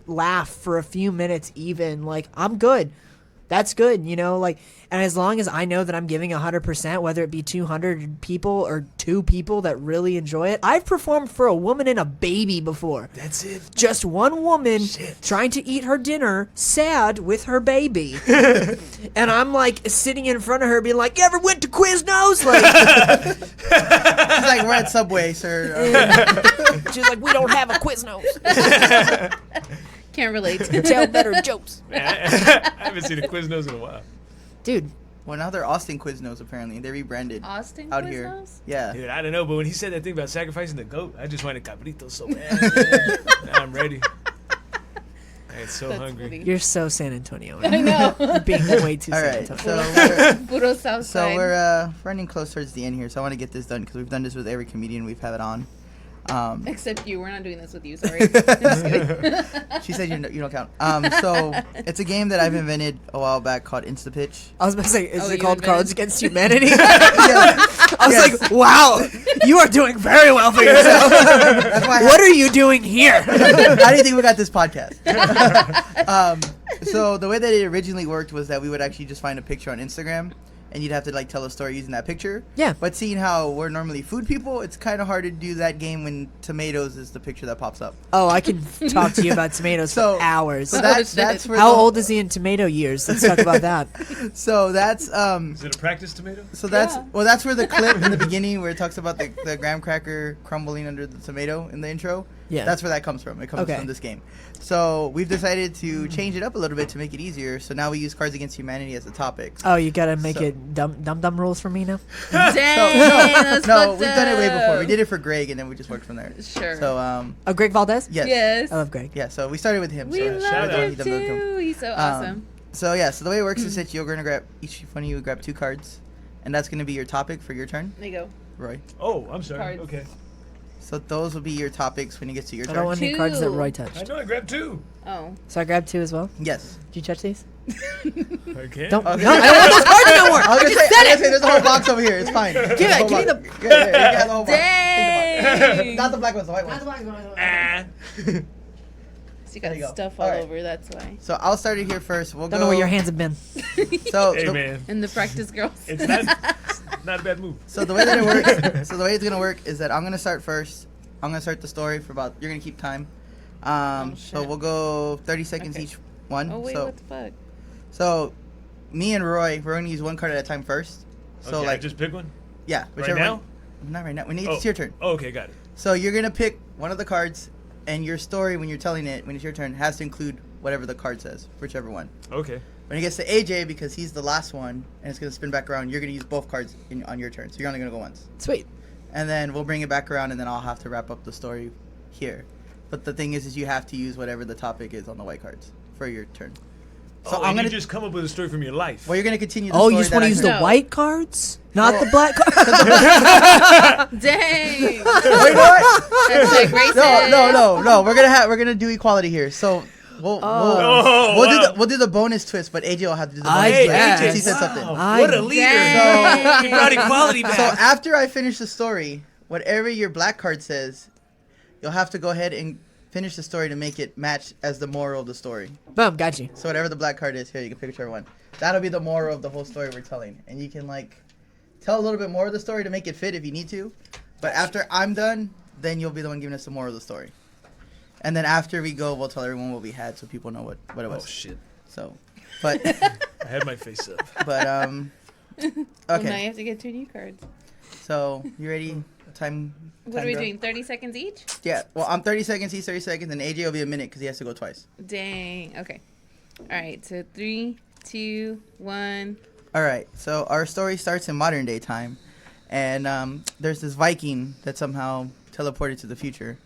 [SPEAKER 4] laugh for a few minutes even, like, I'm good. That's good, like, and as long as I know that I'm giving 100%, whether it be 200 people or 2 people that really enjoy it. I've performed for a woman and a baby before.
[SPEAKER 3] That's it.
[SPEAKER 4] Just one woman trying to eat her dinner, sad with her baby. And I'm like sitting in front of her being like, you ever went to Quiznos? Like,
[SPEAKER 1] he's like, "We're at Subway, sir."
[SPEAKER 4] she's like, we don't have a Quiznos.
[SPEAKER 2] Can't relate.
[SPEAKER 4] Tell better jokes.
[SPEAKER 3] I haven't seen a Quiznos in a while.
[SPEAKER 4] Dude,
[SPEAKER 1] Well, now they're Austin Quiznos apparently. They rebranded
[SPEAKER 2] Austin
[SPEAKER 1] out here.
[SPEAKER 2] Quiznos?
[SPEAKER 1] Yeah.
[SPEAKER 3] Dude, I don't know, but when he said that thing about sacrificing the goat, I just wanted cabrito so bad. Now I'm ready. I'm so
[SPEAKER 2] That's
[SPEAKER 3] hungry.
[SPEAKER 2] funny.
[SPEAKER 4] you're so San Antonio.
[SPEAKER 2] I know.
[SPEAKER 4] You're being way too
[SPEAKER 1] All
[SPEAKER 4] San
[SPEAKER 1] right.
[SPEAKER 4] Antonio.
[SPEAKER 1] So
[SPEAKER 2] Puro South
[SPEAKER 1] So
[SPEAKER 2] Side.
[SPEAKER 1] we're running close towards the end here, so I want to get this done because we've done this with every comedian we've had it on.
[SPEAKER 2] Except you. We're not doing this with you. Sorry. Just kidding.
[SPEAKER 1] She said you don't count. So it's a game that I've invented a while back called Instapitch.
[SPEAKER 4] I was about to say, is
[SPEAKER 2] Oh,
[SPEAKER 4] it
[SPEAKER 2] you
[SPEAKER 4] called
[SPEAKER 2] invented-
[SPEAKER 4] Cards Against Humanity?
[SPEAKER 1] Yeah.
[SPEAKER 4] I was like, wow, you are doing very well for yourself.
[SPEAKER 1] That's why I
[SPEAKER 4] What are you doing here?
[SPEAKER 1] How do you think we got this podcast? So the way that it originally worked was that we would actually just find a picture on Instagram, and you'd have to like tell a story using that picture.
[SPEAKER 4] Yeah.
[SPEAKER 1] But seeing how we're normally food people, it's kind of hard to do that game when tomatoes is the picture that pops up.
[SPEAKER 4] Oh, I can talk to you about tomatoes
[SPEAKER 1] So-
[SPEAKER 4] for hours.
[SPEAKER 1] So
[SPEAKER 2] shit.
[SPEAKER 1] that's where
[SPEAKER 4] How
[SPEAKER 1] the-
[SPEAKER 4] old is he in tomato years? Let's talk about that.
[SPEAKER 1] So that's
[SPEAKER 3] Is it a practice tomato?
[SPEAKER 1] So that's
[SPEAKER 2] Yeah.
[SPEAKER 1] well, that's where the clip in the beginning where it talks about the graham cracker crumbling under the tomato in the intro.
[SPEAKER 4] Yeah.
[SPEAKER 1] That's where that comes from. It comes
[SPEAKER 4] Okay.
[SPEAKER 1] from this game. So we've decided to change it up a little bit to make it easier. So now we use Cards Against Humanity as the topic.
[SPEAKER 4] Oh, you gotta make
[SPEAKER 1] So-
[SPEAKER 4] it dumb rules for me now?
[SPEAKER 2] Dang. That's
[SPEAKER 1] No,
[SPEAKER 2] fucked
[SPEAKER 1] we've done it way before. We
[SPEAKER 2] up.
[SPEAKER 1] did it for Greg, and then we just worked from there.
[SPEAKER 2] Sure.
[SPEAKER 1] So
[SPEAKER 4] Oh, Greg Valdez?
[SPEAKER 1] yes.
[SPEAKER 2] Yes.
[SPEAKER 4] I love Greg.
[SPEAKER 1] Yeah. So we started with him.
[SPEAKER 2] We
[SPEAKER 1] so
[SPEAKER 3] shout
[SPEAKER 2] love
[SPEAKER 3] out.
[SPEAKER 2] him
[SPEAKER 1] He done him.
[SPEAKER 2] too. He's so awesome.
[SPEAKER 1] So yeah. So the way it works is that you're gonna grab each one of you grab 2 cards, and that's gonna be your topic for your turn,
[SPEAKER 2] There you go.
[SPEAKER 1] Roy.
[SPEAKER 3] Oh, I'm sorry.
[SPEAKER 2] Cards.
[SPEAKER 3] Okay.
[SPEAKER 1] So those will be your topics when it gets to your
[SPEAKER 4] I
[SPEAKER 1] turn.
[SPEAKER 4] don't want any cards that
[SPEAKER 2] 2.
[SPEAKER 4] Roy
[SPEAKER 3] I
[SPEAKER 4] touched.
[SPEAKER 3] know I grabbed 2.
[SPEAKER 2] Oh.
[SPEAKER 4] So I grabbed 2 as well.
[SPEAKER 1] Yes.
[SPEAKER 4] Did you touch these?
[SPEAKER 3] Okay.
[SPEAKER 4] Don't.
[SPEAKER 1] Okay.
[SPEAKER 4] No, I don't want those cards no more.
[SPEAKER 1] I was gonna say, there's a whole box over here. It's fine.
[SPEAKER 4] Give
[SPEAKER 1] There's a
[SPEAKER 4] it.
[SPEAKER 1] whole
[SPEAKER 4] Give me
[SPEAKER 1] box.
[SPEAKER 4] the.
[SPEAKER 1] Yeah, you can have the whole box. Take the
[SPEAKER 2] Dang.
[SPEAKER 1] box. Not the black ones, the white ones.
[SPEAKER 3] Ah.
[SPEAKER 2] So you got
[SPEAKER 1] There you go.
[SPEAKER 2] stuff all
[SPEAKER 1] Alright.
[SPEAKER 2] over. That's why.
[SPEAKER 1] So I'll start it here first. We'll
[SPEAKER 4] Don't
[SPEAKER 1] go.
[SPEAKER 4] know where your hands have been.
[SPEAKER 1] So
[SPEAKER 3] Hey
[SPEAKER 1] the,
[SPEAKER 3] man,
[SPEAKER 2] And the practice girls.
[SPEAKER 3] it's not a bad move.
[SPEAKER 1] so the way that it works. So the way it's gonna work is that I'm gonna start first. I'm gonna start the story for about. You're gonna keep time. So
[SPEAKER 2] shit.
[SPEAKER 1] we'll go 30 seconds
[SPEAKER 2] Okay.
[SPEAKER 1] each one.
[SPEAKER 2] Oh wait,
[SPEAKER 1] so
[SPEAKER 2] what the fuck?
[SPEAKER 1] so me and Roy, we're gonna use one card at a time first. So
[SPEAKER 3] Okay,
[SPEAKER 1] like
[SPEAKER 3] just pick one.
[SPEAKER 1] yeah,
[SPEAKER 3] Right
[SPEAKER 1] whichever
[SPEAKER 3] now?
[SPEAKER 1] one. Not right now.
[SPEAKER 3] Oh.
[SPEAKER 1] It's your turn.
[SPEAKER 3] Oh, okay, got it.
[SPEAKER 1] So you're gonna pick one of the cards, and your story when you're telling it, when it's your turn, has to include whatever the card says, whichever one.
[SPEAKER 3] Okay.
[SPEAKER 1] When it gets to AJ, because he's the last one, and it's gonna spin back around, you're gonna use both cards on your turn. So you're only gonna go once,
[SPEAKER 4] Sweet.
[SPEAKER 1] and then we'll bring it back around, and then I'll have to wrap up the story here. But the thing is you have to use whatever the topic is on the white cards for your turn. So
[SPEAKER 3] Oh,
[SPEAKER 1] I'm
[SPEAKER 3] and
[SPEAKER 1] gonna
[SPEAKER 3] you just come up with a story from your life.
[SPEAKER 1] well, you're gonna continue. The
[SPEAKER 4] Oh,
[SPEAKER 1] story
[SPEAKER 4] you just
[SPEAKER 1] that
[SPEAKER 4] want to
[SPEAKER 1] I
[SPEAKER 4] use
[SPEAKER 1] heard.
[SPEAKER 4] the
[SPEAKER 2] No.
[SPEAKER 4] white cards, not
[SPEAKER 1] Oh.
[SPEAKER 4] the black cards.
[SPEAKER 2] Dang.
[SPEAKER 1] Wait, what?
[SPEAKER 2] Hashtag racist.
[SPEAKER 1] No. We're gonna do equality here. So
[SPEAKER 3] Oh,
[SPEAKER 1] we'll
[SPEAKER 3] wow.
[SPEAKER 1] do the bonus twist, but AJ will have to do the
[SPEAKER 4] I
[SPEAKER 1] bonus
[SPEAKER 3] Hey,
[SPEAKER 1] twist
[SPEAKER 4] guess.
[SPEAKER 1] since he said
[SPEAKER 3] wow.
[SPEAKER 1] something.
[SPEAKER 3] What a leader!
[SPEAKER 2] Dang.
[SPEAKER 3] He brought equality back.
[SPEAKER 1] So after I finish the story, whatever your black card says, you'll have to go ahead and finish the story to make it match as the moral of the story.
[SPEAKER 4] Boom, got you.
[SPEAKER 1] So whatever the black card is, here you can pick whichever one. That'll be the moral of the whole story we're telling, and you can like tell a little bit more of the story to make it fit if you need to. But after I'm done, then you'll be the one giving us the moral of the story. And then after we go, we'll tell everyone what we had so people know what it
[SPEAKER 3] oh
[SPEAKER 1] was.
[SPEAKER 3] shit!
[SPEAKER 1] So, but
[SPEAKER 3] I had my face up.
[SPEAKER 2] Well, now
[SPEAKER 1] okay.
[SPEAKER 2] you have to get 2 new cards.
[SPEAKER 1] So you ready? Time.
[SPEAKER 2] What are we
[SPEAKER 1] go?
[SPEAKER 2] doing? 30 seconds each?
[SPEAKER 1] Yeah. Well, I'm 30 seconds. He's 30 seconds, and AJ will be a minute because he has to go twice.
[SPEAKER 2] Dang. Okay. All right. So 3, 2, 1.
[SPEAKER 1] All right. So our story starts in modern day time, and there's this Viking that somehow teleported to the future,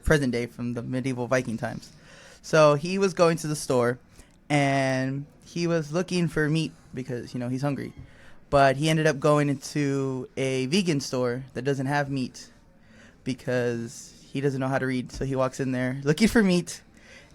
[SPEAKER 1] present day from the medieval Viking times. So he was going to the store, and he was looking for meat because he's hungry, but he ended up going into a vegan store that doesn't have meat because he doesn't know how to read. So he walks in there looking for meat.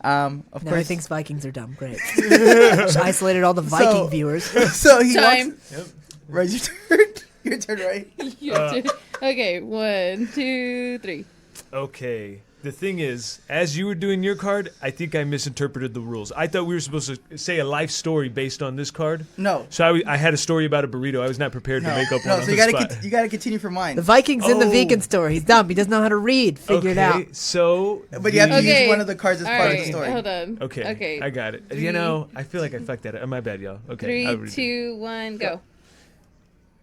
[SPEAKER 1] Of
[SPEAKER 4] Now he
[SPEAKER 1] course,
[SPEAKER 4] thinks Vikings are dumb. Great. Just isolated all the Viking viewers.
[SPEAKER 1] so he
[SPEAKER 2] Time.
[SPEAKER 1] walks.
[SPEAKER 3] Yep.
[SPEAKER 1] Right, your turn. Your turn, right?
[SPEAKER 2] You have to- okay. 1, 2, 3.
[SPEAKER 3] Okay. The thing is, as you were doing your card, I think I misinterpreted the rules. I thought we were supposed to say a life story based on this card.
[SPEAKER 1] No.
[SPEAKER 3] So I had a story about a burrito. I was not prepared to make up one
[SPEAKER 1] No,
[SPEAKER 3] on
[SPEAKER 1] so
[SPEAKER 3] the
[SPEAKER 1] you gotta
[SPEAKER 3] spot.
[SPEAKER 1] you gotta continue for mine.
[SPEAKER 4] The Vikings in the
[SPEAKER 3] Oh.
[SPEAKER 4] vegan store. He's dumb. He doesn't know how to read. Figure it out.
[SPEAKER 3] So,
[SPEAKER 1] But you have to
[SPEAKER 2] Okay.
[SPEAKER 1] use one of the cards as
[SPEAKER 2] All
[SPEAKER 1] part of
[SPEAKER 2] right.
[SPEAKER 1] the story.
[SPEAKER 2] Hold on.
[SPEAKER 3] Okay.
[SPEAKER 2] Okay.
[SPEAKER 3] I got it.
[SPEAKER 2] Three.
[SPEAKER 3] You know, I feel like I fucked that up. My bad, y'all. Okay. I'll
[SPEAKER 2] 3,
[SPEAKER 3] read it.
[SPEAKER 2] 2, 1, go.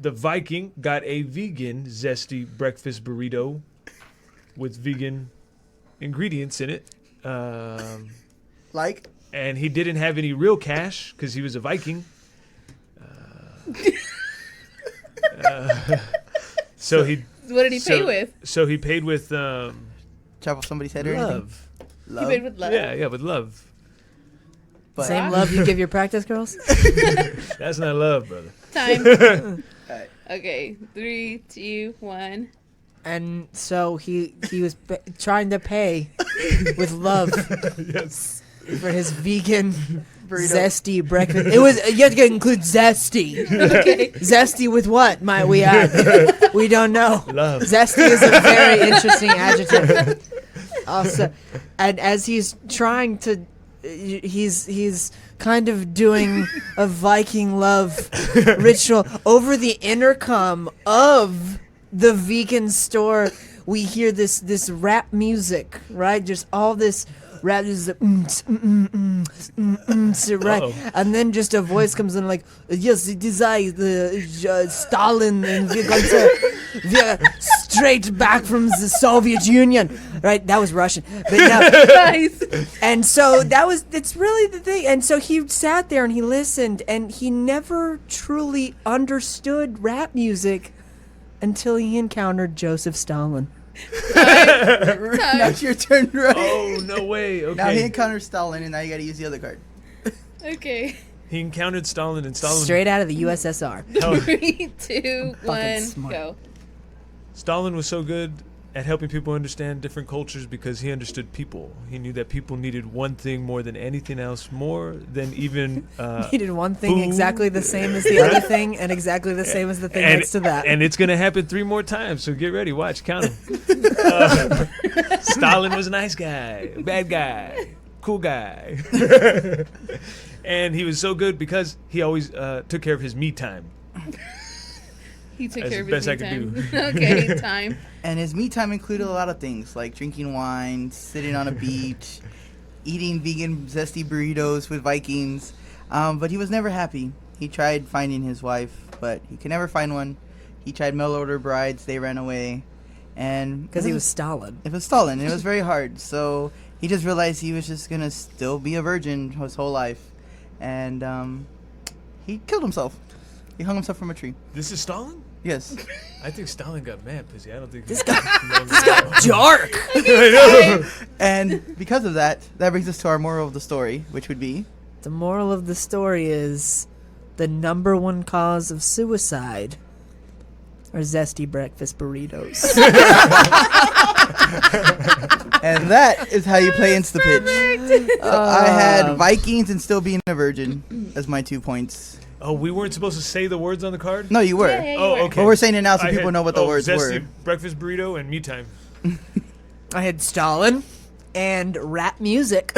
[SPEAKER 3] The Viking got a vegan zesty breakfast burrito with vegan ingredients in it.
[SPEAKER 1] Like,
[SPEAKER 3] And he didn't have any real cash because he was a Viking. So he
[SPEAKER 2] What did he pay with?
[SPEAKER 3] So he paid with
[SPEAKER 1] chop off somebody's head or anything.
[SPEAKER 3] love.
[SPEAKER 2] He paid with love.
[SPEAKER 3] Yeah, with love.
[SPEAKER 1] But,
[SPEAKER 4] Same love you give your practice girls?
[SPEAKER 3] That's not love, brother.
[SPEAKER 2] Time.
[SPEAKER 1] Alright.
[SPEAKER 2] Okay. 3, 2, 1.
[SPEAKER 4] And so he was trying to pay with love
[SPEAKER 3] Yes.
[SPEAKER 4] for his vegan
[SPEAKER 1] Burrito.
[SPEAKER 4] zesty breakfast. It was you have to include zesty.
[SPEAKER 2] Okay.
[SPEAKER 4] Zesty with what, might we add? We don't know.
[SPEAKER 3] Love.
[SPEAKER 4] Zesty is a very interesting adjective. Also, and as he's trying to, he's kind of doing a Viking love ritual over the intercom of the vegan store. We hear this rap music, right? Just all this rap is right,
[SPEAKER 3] Uh-oh.
[SPEAKER 4] and then just a voice comes in like, yes, it is I, the Stalin, and we're straight back from the Soviet Union, right? That was Russian, but now,
[SPEAKER 2] Nice.
[SPEAKER 4] and so it's really the thing. And so he sat there and he listened, and he never truly understood rap music until he encountered Joseph Stalin.
[SPEAKER 1] Now it's your turn, right?
[SPEAKER 3] Oh, no way. Okay.
[SPEAKER 1] Now he encounters Stalin, and now you got to use the other card.
[SPEAKER 2] Okay.
[SPEAKER 3] He encountered Stalin, and Stalin.
[SPEAKER 4] Straight out of the USSR.
[SPEAKER 3] Oh,
[SPEAKER 2] 3, 2, 1,
[SPEAKER 4] smart.
[SPEAKER 2] go.
[SPEAKER 3] Stalin was so good at helping people understand different cultures because he understood people. He knew that people needed one thing more than anything else, more than even.
[SPEAKER 4] Needed one thing
[SPEAKER 3] food.
[SPEAKER 4] exactly the same as the other thing, and exactly the same as the thing next to that.
[SPEAKER 3] And it's gonna happen 3 more times. So get ready. Watch. Count them. Stalin was a nice guy, bad guy, cool guy, and he was so good because he always took care of his me time.
[SPEAKER 2] He took
[SPEAKER 3] As
[SPEAKER 2] care of
[SPEAKER 3] best
[SPEAKER 2] his
[SPEAKER 3] I
[SPEAKER 2] me
[SPEAKER 3] could
[SPEAKER 2] time. Okay, time.
[SPEAKER 1] And his me time included a lot of things, like drinking wine, sitting on a beach, eating vegan zesty burritos with Vikings. But he was never happy. He tried finding his wife, but he could never find one. He tried mail order brides. They ran away. And
[SPEAKER 4] Because he was Stalin.
[SPEAKER 1] It was Stalin, and it was very hard. So he just realized he was just going to still be a virgin his whole life. And he killed himself. He hung himself from a tree.
[SPEAKER 3] This is Stalin?
[SPEAKER 1] Yes.
[SPEAKER 3] I think Stalin got mad pussy. I don't think
[SPEAKER 4] This got dark.
[SPEAKER 3] I know.
[SPEAKER 1] And because of that, that brings us to our moral of the story, which would be...
[SPEAKER 4] The moral of the story is the number one cause of suicide are zesty breakfast burritos.
[SPEAKER 1] And that is how you play Instapitch. So I had Vikings and still being a virgin as my 2 points.
[SPEAKER 3] Oh, we weren't supposed to say the words on the card?
[SPEAKER 1] No, you were.
[SPEAKER 2] Yeah, you
[SPEAKER 3] Oh,
[SPEAKER 2] were.
[SPEAKER 3] okay.
[SPEAKER 1] But we're saying it now so
[SPEAKER 3] I
[SPEAKER 1] people
[SPEAKER 3] had-
[SPEAKER 1] know what the words
[SPEAKER 3] zesty
[SPEAKER 1] were.
[SPEAKER 3] breakfast burrito and me time.
[SPEAKER 4] I had Stalin and rap music.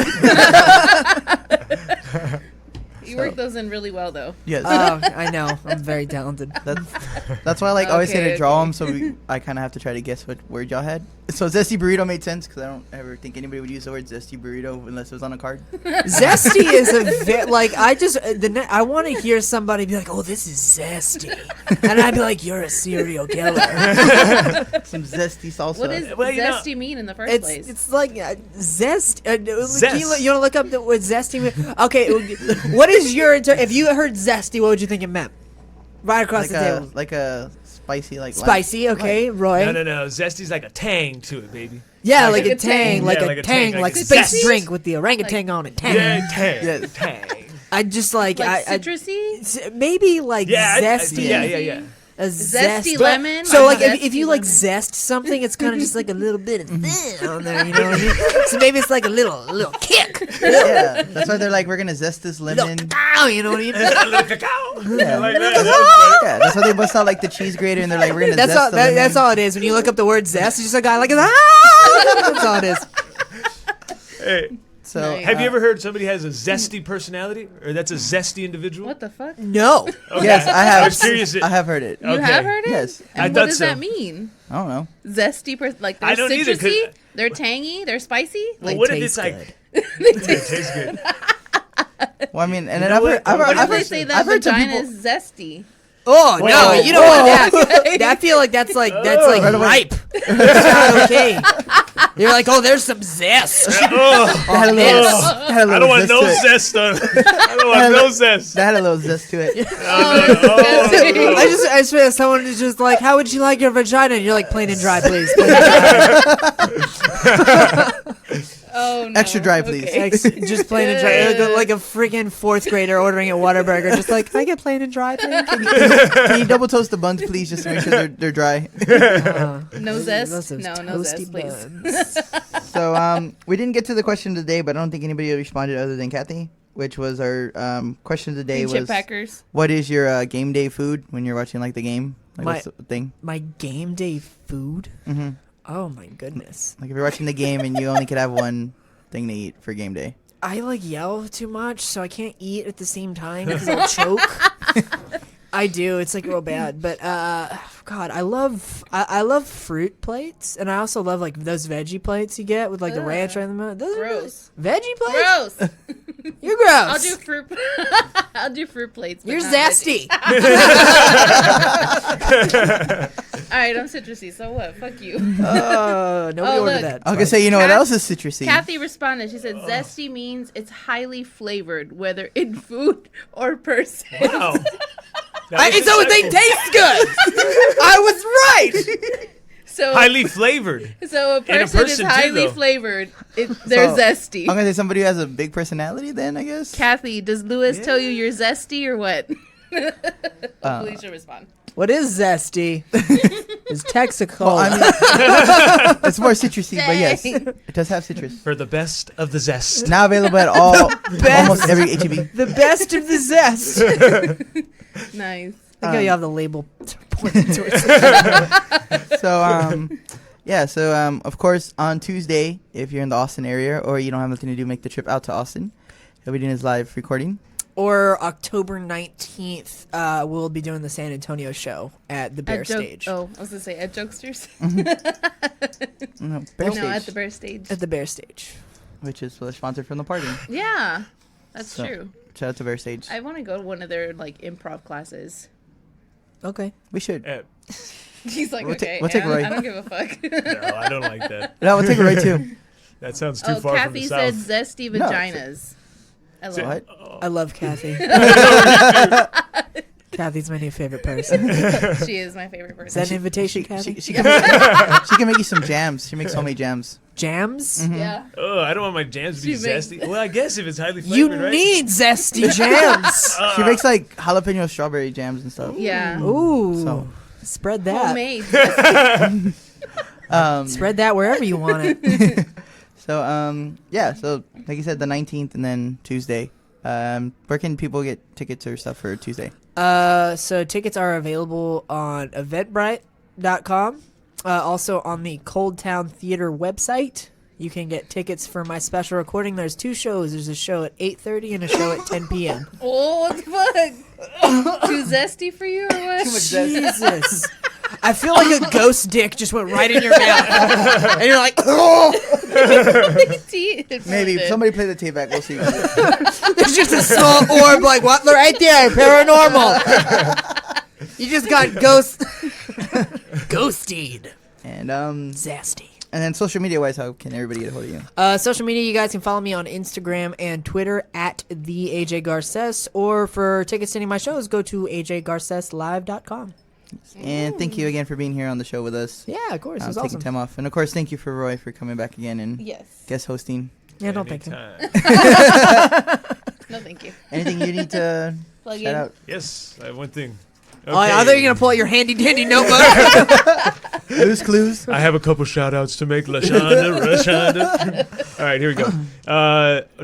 [SPEAKER 2] You worked those in really well, though.
[SPEAKER 1] Yes.
[SPEAKER 4] I know. I'm very talented.
[SPEAKER 1] That's why I always say
[SPEAKER 2] Okay,
[SPEAKER 1] to draw
[SPEAKER 2] okay.
[SPEAKER 1] them, so I kind of have to try to guess what word y'all had. So zesty burrito made sense because I don't ever think anybody would use the word zesty burrito unless it was on a card.
[SPEAKER 4] Zesty is I want to hear somebody be like, "Oh, this is zesty," and I'd be like, "You're a serial killer."
[SPEAKER 1] Some zesty salsa.
[SPEAKER 2] What does
[SPEAKER 3] Well, you know,
[SPEAKER 2] zesty mean in the first place?
[SPEAKER 4] It's like
[SPEAKER 3] Zest.
[SPEAKER 4] zest. You want to look up what zesty means? Okay, what is your if you heard zesty, what would you think it meant? Right across
[SPEAKER 1] like
[SPEAKER 4] the
[SPEAKER 1] a
[SPEAKER 4] table.
[SPEAKER 1] like a spicy like
[SPEAKER 4] Spicy, okay, Roy.
[SPEAKER 3] No. Zesty's like a tang to it, baby.
[SPEAKER 4] Yeah,
[SPEAKER 2] Like
[SPEAKER 4] like
[SPEAKER 2] a
[SPEAKER 4] a tang,
[SPEAKER 2] tang.
[SPEAKER 4] like
[SPEAKER 3] Yeah,
[SPEAKER 4] a
[SPEAKER 3] like a
[SPEAKER 4] tang,
[SPEAKER 3] tang,
[SPEAKER 4] like
[SPEAKER 3] like a
[SPEAKER 4] space
[SPEAKER 2] zest.
[SPEAKER 4] drink with the orangutan on it. Tang.
[SPEAKER 3] Yeah, tang.
[SPEAKER 1] Yes.
[SPEAKER 3] Tang.
[SPEAKER 4] I just like
[SPEAKER 2] Like
[SPEAKER 4] I
[SPEAKER 2] citrusy?
[SPEAKER 4] maybe like
[SPEAKER 3] Yeah,
[SPEAKER 4] zesty.
[SPEAKER 3] yeah.
[SPEAKER 4] A
[SPEAKER 2] Zesty
[SPEAKER 4] zest.
[SPEAKER 2] lemon?
[SPEAKER 4] So like
[SPEAKER 2] Zesty
[SPEAKER 4] if you like
[SPEAKER 2] lemon.
[SPEAKER 4] zest something, it's kind of just like a little bit of on there, you know what I mean? So maybe it's like a little kick,
[SPEAKER 1] Yeah, that's why they're like, we're gonna zest this
[SPEAKER 4] little
[SPEAKER 1] lemon.
[SPEAKER 4] cacao, you know what I mean?
[SPEAKER 3] A little cacao.
[SPEAKER 1] Yeah.
[SPEAKER 3] Like that.
[SPEAKER 1] Yeah, that's why they bust out like the cheese grater and they're like, we're gonna
[SPEAKER 4] That's
[SPEAKER 1] zest
[SPEAKER 4] all.
[SPEAKER 1] the lemon.
[SPEAKER 4] That's all it is. When you look up the word zest, it's just a guy like That's all it is.
[SPEAKER 3] Hey,
[SPEAKER 1] So
[SPEAKER 2] Nice.
[SPEAKER 3] have you ever heard somebody has a zesty personality, or that's a zesty individual?
[SPEAKER 2] What the fuck?
[SPEAKER 4] No.
[SPEAKER 3] Okay.
[SPEAKER 1] Yes, I have.
[SPEAKER 3] I was curious.
[SPEAKER 1] I have heard it.
[SPEAKER 2] You
[SPEAKER 3] Okay.
[SPEAKER 2] have heard it?
[SPEAKER 1] Yes.
[SPEAKER 2] And
[SPEAKER 3] I
[SPEAKER 2] what
[SPEAKER 3] thought
[SPEAKER 2] does
[SPEAKER 3] so.
[SPEAKER 2] that mean?
[SPEAKER 1] I don't know.
[SPEAKER 2] Zesty, like they're
[SPEAKER 3] I don't either, 'cause-
[SPEAKER 2] citrusy, they're tangy, they're spicy.
[SPEAKER 3] Well,
[SPEAKER 4] They
[SPEAKER 3] what if
[SPEAKER 4] taste
[SPEAKER 3] it's like?
[SPEAKER 4] good.
[SPEAKER 3] It tastes good.
[SPEAKER 1] Well, I mean, and
[SPEAKER 3] You
[SPEAKER 1] then
[SPEAKER 3] know
[SPEAKER 1] I've heard,
[SPEAKER 3] what?
[SPEAKER 1] I've,
[SPEAKER 3] What
[SPEAKER 2] What
[SPEAKER 1] I've
[SPEAKER 2] if they
[SPEAKER 1] heard,
[SPEAKER 2] say
[SPEAKER 1] I've
[SPEAKER 2] that
[SPEAKER 1] heard some
[SPEAKER 2] vagina
[SPEAKER 1] people.
[SPEAKER 2] is zesty?
[SPEAKER 4] Oh no,
[SPEAKER 3] Whoa.
[SPEAKER 4] you don't want that.
[SPEAKER 2] Okay.
[SPEAKER 4] I feel like that's like right away. Ripe. That's not okay. You're like, oh, there's some zest.
[SPEAKER 3] Oh,
[SPEAKER 1] Had a little, had a
[SPEAKER 3] I
[SPEAKER 1] little
[SPEAKER 3] don't want
[SPEAKER 1] zest
[SPEAKER 3] no
[SPEAKER 1] to it.
[SPEAKER 3] zest on. I don't want no zest.
[SPEAKER 1] That had a little zest to it.
[SPEAKER 3] Oh,
[SPEAKER 4] I just feel someone is just like, how would you like your vagina? And you're like, plain and dry, please. Plain and dry.
[SPEAKER 2] Oh no.
[SPEAKER 1] Extra dry, please.
[SPEAKER 2] Okay.
[SPEAKER 4] Just plain and dry, like a freaking fourth grader ordering a Whataburger. Just like, can I get plain and dry, please?
[SPEAKER 1] Can you double toast the buns, please, just to make sure they're dry?
[SPEAKER 2] No zest.
[SPEAKER 4] Those
[SPEAKER 2] No
[SPEAKER 4] toasty
[SPEAKER 2] zest, please.
[SPEAKER 4] buns.
[SPEAKER 1] So we didn't get to the question of the day, but I don't think anybody responded other than Kathy, which was our question of the day
[SPEAKER 2] And chip
[SPEAKER 1] was,
[SPEAKER 2] packers.
[SPEAKER 1] what is your game day food when you're watching like the game? Like
[SPEAKER 4] My-
[SPEAKER 1] what's the thing?
[SPEAKER 4] My game day food?
[SPEAKER 1] Hmm
[SPEAKER 4] Oh my goodness.
[SPEAKER 1] Like if you're watching the game and you only could have one thing to eat for game day.
[SPEAKER 4] I like yell too much, so I can't eat at the same time because I'll choke. I do. It's like real bad. But God, I love fruit plates, and I also love like those veggie plates you get with like the ranch right in the middle. Those are
[SPEAKER 2] Gross.
[SPEAKER 4] veggie plates.
[SPEAKER 2] Gross.
[SPEAKER 4] You're gross.
[SPEAKER 2] I'll do fruit. I'll do fruit plates. But
[SPEAKER 4] You're
[SPEAKER 2] not
[SPEAKER 4] zesty.
[SPEAKER 2] veggie. All right, I'm citrusy. So what? Fuck you.
[SPEAKER 4] Nobody
[SPEAKER 2] Oh,
[SPEAKER 4] ordered
[SPEAKER 2] look.
[SPEAKER 4] that.
[SPEAKER 1] I was gonna say, you know what else is citrusy?
[SPEAKER 2] Kathy responded. She said, "Zesty means it's highly flavored, whether in food or person."
[SPEAKER 3] Wow.
[SPEAKER 4] So they taste good. I was right.
[SPEAKER 2] So
[SPEAKER 3] highly flavored.
[SPEAKER 2] So a
[SPEAKER 3] And a
[SPEAKER 2] person,
[SPEAKER 3] person
[SPEAKER 2] is
[SPEAKER 3] too,
[SPEAKER 2] highly
[SPEAKER 3] though.
[SPEAKER 2] flavored. They're
[SPEAKER 1] So,
[SPEAKER 2] zesty.
[SPEAKER 1] I'm gonna say somebody who has a big personality. Then I guess.
[SPEAKER 2] Kathy, does Lewis tell you you're zesty or what? Hopefully she'll respond.
[SPEAKER 4] What is zesty? It's Texaco.
[SPEAKER 1] Well, I mean, it's more citrusy, but yes,
[SPEAKER 2] Dang.
[SPEAKER 1] it does have citrus.
[SPEAKER 3] For the best of the zest.
[SPEAKER 1] Now available at almost every HEB.
[SPEAKER 4] the best of the zest.
[SPEAKER 2] Nice.
[SPEAKER 4] I think you have the label pointing towards it.
[SPEAKER 1] So yeah, so of course on Tuesday, if you're in the Austin area or you don't have nothing to do, make the trip out to Austin. He'll be doing his live recording.
[SPEAKER 4] Or October 19th, we'll be doing the San Antonio show at the Bear
[SPEAKER 2] At Joke-
[SPEAKER 4] Stage.
[SPEAKER 2] Oh, I was gonna say at Jokesters.
[SPEAKER 1] No, Bear
[SPEAKER 2] No,
[SPEAKER 1] Stage,
[SPEAKER 2] at the Bear Stage.
[SPEAKER 4] At the Bear Stage.
[SPEAKER 1] which is the sponsor from the party.
[SPEAKER 2] Yeah, that's
[SPEAKER 1] So-
[SPEAKER 2] true.
[SPEAKER 1] Shout out to Bear Stage.
[SPEAKER 2] I want to go to one of their like improv classes.
[SPEAKER 4] Okay.
[SPEAKER 1] We should.
[SPEAKER 2] He's like,
[SPEAKER 1] We'll ta-
[SPEAKER 2] okay,
[SPEAKER 1] we'll take
[SPEAKER 2] I, don't,
[SPEAKER 1] Roy.
[SPEAKER 2] I don't give a fuck.
[SPEAKER 3] No, I don't like that.
[SPEAKER 1] No, we'll take it right too.
[SPEAKER 3] That sounds too
[SPEAKER 2] Oh,
[SPEAKER 3] far
[SPEAKER 2] Kathy
[SPEAKER 3] from the
[SPEAKER 2] said
[SPEAKER 3] south.
[SPEAKER 2] zesty
[SPEAKER 1] No,
[SPEAKER 2] vaginas. I love
[SPEAKER 1] What?
[SPEAKER 4] I love Kathy. Kathy's my new favorite person. Is
[SPEAKER 2] She is my favorite
[SPEAKER 4] that
[SPEAKER 2] person.
[SPEAKER 4] an invitation, Kathy?
[SPEAKER 1] She can make you some jams. She makes homemade jams.
[SPEAKER 4] Jams?
[SPEAKER 2] Yeah.
[SPEAKER 3] Oh, I don't want my jams to be
[SPEAKER 2] She makes-
[SPEAKER 3] zesty. Well, I guess if it's highly
[SPEAKER 4] You
[SPEAKER 3] flavored, right?
[SPEAKER 4] need zesty jams.
[SPEAKER 1] She makes like jalapeno strawberry jams and stuff.
[SPEAKER 2] Yeah.
[SPEAKER 4] Ooh.
[SPEAKER 1] So-
[SPEAKER 4] Spread that.
[SPEAKER 2] Homemade.
[SPEAKER 4] Spread that wherever you want it.
[SPEAKER 1] So yeah, so like you said, the 19th and then Tuesday. Where can people get tickets or stuff for Tuesday?
[SPEAKER 4] So tickets are available on eventbrite.com. Also on the Cold Town Theater website. You can get tickets for my special recording. There's two shows. There's a show at 8:30 and a show at 10 p.m.
[SPEAKER 2] Oh, what the fuck? Too zesty for you or what?
[SPEAKER 4] Jesus. I feel like a ghost dick just went right in your mouth. And you're like, oh!
[SPEAKER 1] Maybe somebody play the tape back. We'll see.
[SPEAKER 4] There's just a small orb like, what? Right there, paranormal. You just got ghosted.
[SPEAKER 1] And
[SPEAKER 4] Zesty.
[SPEAKER 1] and then social media wise, how can everybody get a hold of you?
[SPEAKER 4] Social media, you guys can follow me on Instagram and Twitter at the AJ Garces, or for tickets to any of my shows, go to ajgarceslive.com.
[SPEAKER 1] And thank you again for being here on the show with us.
[SPEAKER 4] Yeah, of course, it was
[SPEAKER 1] Taking
[SPEAKER 4] awesome.
[SPEAKER 1] time off, and of course, thank you for Roy for coming back again and
[SPEAKER 2] Yes.
[SPEAKER 1] guest hosting.
[SPEAKER 4] Yeah, don't thank him.
[SPEAKER 3] Anytime.
[SPEAKER 2] No, thank you.
[SPEAKER 1] Anything you need to
[SPEAKER 2] Plug
[SPEAKER 1] shout
[SPEAKER 2] in.
[SPEAKER 1] out?
[SPEAKER 3] Yes, I have one thing.
[SPEAKER 4] Oh, I thought you were going to pull out your handy dandy notebook.
[SPEAKER 1] Loose clues.
[SPEAKER 3] I have a couple shout outs to make. Lashonda. All right, here we go.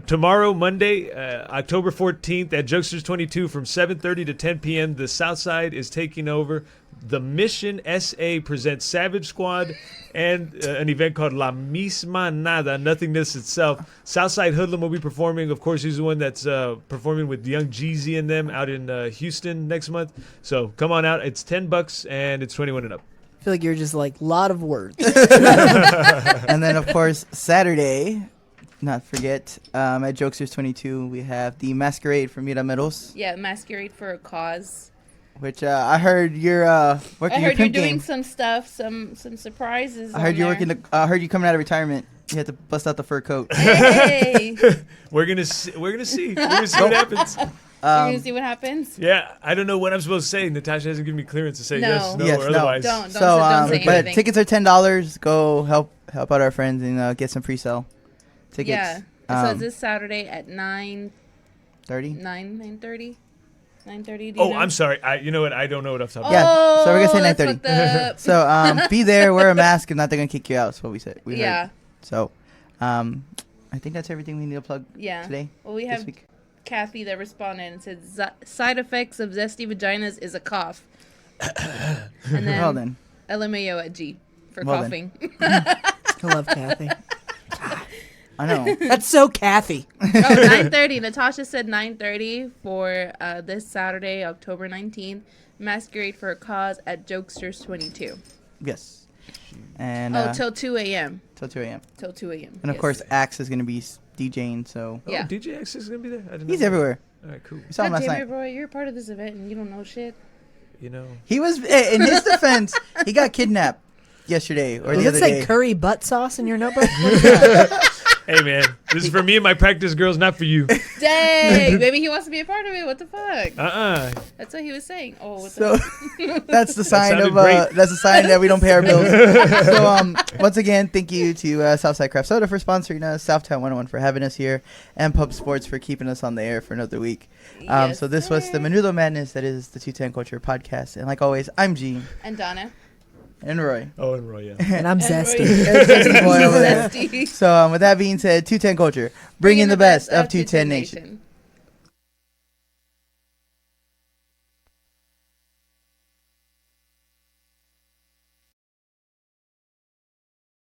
[SPEAKER 3] Tomorrow, Monday, October 14th at Jokesters 22 from 7:30 to 10 p.m. The South Side is taking over. The Mission SA presents Savage Squad and an event called La Misma Nada, Nothingness Itself. Southside Hoodlum will be performing. Of course, he's the one that's performing with Young Jeezy and them out in Houston next month. So come on out. It's $10 and it's 21 and up.
[SPEAKER 4] I feel like you're just like, lot of words.
[SPEAKER 1] And then of course Saturday, not forget, at Jokesters 22 we have the Masquerade for Mirameros,
[SPEAKER 2] Yeah, Masquerade for a Cause.
[SPEAKER 1] which I heard you're working
[SPEAKER 2] I
[SPEAKER 1] your
[SPEAKER 2] heard you're
[SPEAKER 1] pimp
[SPEAKER 2] doing
[SPEAKER 1] game.
[SPEAKER 2] some stuff, some surprises.
[SPEAKER 1] I heard
[SPEAKER 2] on
[SPEAKER 1] you're
[SPEAKER 2] there.
[SPEAKER 1] working. I heard you coming out of retirement. You had to bust out the fur coat.
[SPEAKER 2] Hey,
[SPEAKER 3] We're gonna see what happens.
[SPEAKER 2] you're gonna see what happens.
[SPEAKER 3] Yeah, I don't know what I'm supposed to say. Natasha hasn't given me clearance to say
[SPEAKER 2] No.
[SPEAKER 3] yes, no,
[SPEAKER 1] Yes,
[SPEAKER 3] or
[SPEAKER 1] no.
[SPEAKER 3] otherwise.
[SPEAKER 2] Don't
[SPEAKER 1] So,
[SPEAKER 2] don't say
[SPEAKER 1] but
[SPEAKER 2] anything.
[SPEAKER 1] tickets are $10. Go help out our friends and get some pre-sale. tickets.
[SPEAKER 2] Yeah. So it's this Saturday at
[SPEAKER 1] 30.
[SPEAKER 2] 9:30. 9:30.
[SPEAKER 3] Oh, I'm sorry. You know what? I don't know what I've talked
[SPEAKER 1] Yeah,
[SPEAKER 3] about.
[SPEAKER 1] so we're gonna say
[SPEAKER 2] that's
[SPEAKER 1] 9:30.
[SPEAKER 2] fucked up.
[SPEAKER 1] So be there, wear a mask, and not they're gonna kick you out. That's what we said. We
[SPEAKER 2] Yeah.
[SPEAKER 1] heard. So I think that's everything we need to plug
[SPEAKER 2] Yeah.
[SPEAKER 1] today.
[SPEAKER 2] Well, we
[SPEAKER 1] this
[SPEAKER 2] have
[SPEAKER 1] week.
[SPEAKER 2] Kathy that responded and said side effects of zesty vaginas is a cough. And then,
[SPEAKER 1] Well then.
[SPEAKER 2] LMAO at G for
[SPEAKER 1] Well
[SPEAKER 2] coughing.
[SPEAKER 4] I love Kathy.
[SPEAKER 1] I know.
[SPEAKER 4] That's so Kathy.
[SPEAKER 2] Oh, 9:30. Natasha said 9:30 for this Saturday, October 19th. Masquerade for a Cause at Jokesters 22.
[SPEAKER 1] Yes. And
[SPEAKER 2] till 2 a.m.
[SPEAKER 1] till 2 a.m.
[SPEAKER 2] Till 2 a.m.
[SPEAKER 1] And of
[SPEAKER 2] yes.
[SPEAKER 1] course, Axe is gonna be DJing. So
[SPEAKER 3] Oh,
[SPEAKER 2] Yeah.
[SPEAKER 3] DJ X is gonna be there. I didn't
[SPEAKER 1] he's
[SPEAKER 3] know.
[SPEAKER 1] everywhere.
[SPEAKER 3] All right, cool.
[SPEAKER 1] We saw him
[SPEAKER 2] God
[SPEAKER 1] last
[SPEAKER 2] damn
[SPEAKER 1] night.
[SPEAKER 2] it, Roy, you're a part of this event and you don't know shit.
[SPEAKER 3] You know.
[SPEAKER 1] He was in his defense. He got kidnapped yesterday or the
[SPEAKER 4] Does
[SPEAKER 1] other
[SPEAKER 4] it say
[SPEAKER 1] day.
[SPEAKER 4] curry butt sauce in your notebook?
[SPEAKER 3] Hey man, this is for me and my practice girls, not for you.
[SPEAKER 2] Dang, maybe he wants to be a part of it. What the fuck? That's what he was saying. Oh, what
[SPEAKER 1] So
[SPEAKER 2] the
[SPEAKER 1] that's the sign
[SPEAKER 3] sounded
[SPEAKER 1] of
[SPEAKER 3] great.
[SPEAKER 1] that's a sign that we don't pay our bills. So once again, thank you to Southside Craft Soda for sponsoring us, Southtown 101 for having us here, and Pub Sports for keeping us on the air for another week.
[SPEAKER 2] Yes,
[SPEAKER 1] So this was the
[SPEAKER 2] sir.
[SPEAKER 1] Menudo Madness that is the 210 Culture podcast, and like always, I'm Gene
[SPEAKER 2] And Donna.
[SPEAKER 1] and Roy.
[SPEAKER 3] Oh, and Roy, yeah.
[SPEAKER 4] And I'm zesty.
[SPEAKER 1] And Zesty Boy over there.
[SPEAKER 2] Zesty.
[SPEAKER 1] So with that being said, 210 Culture, bringing the best of 210 Nation.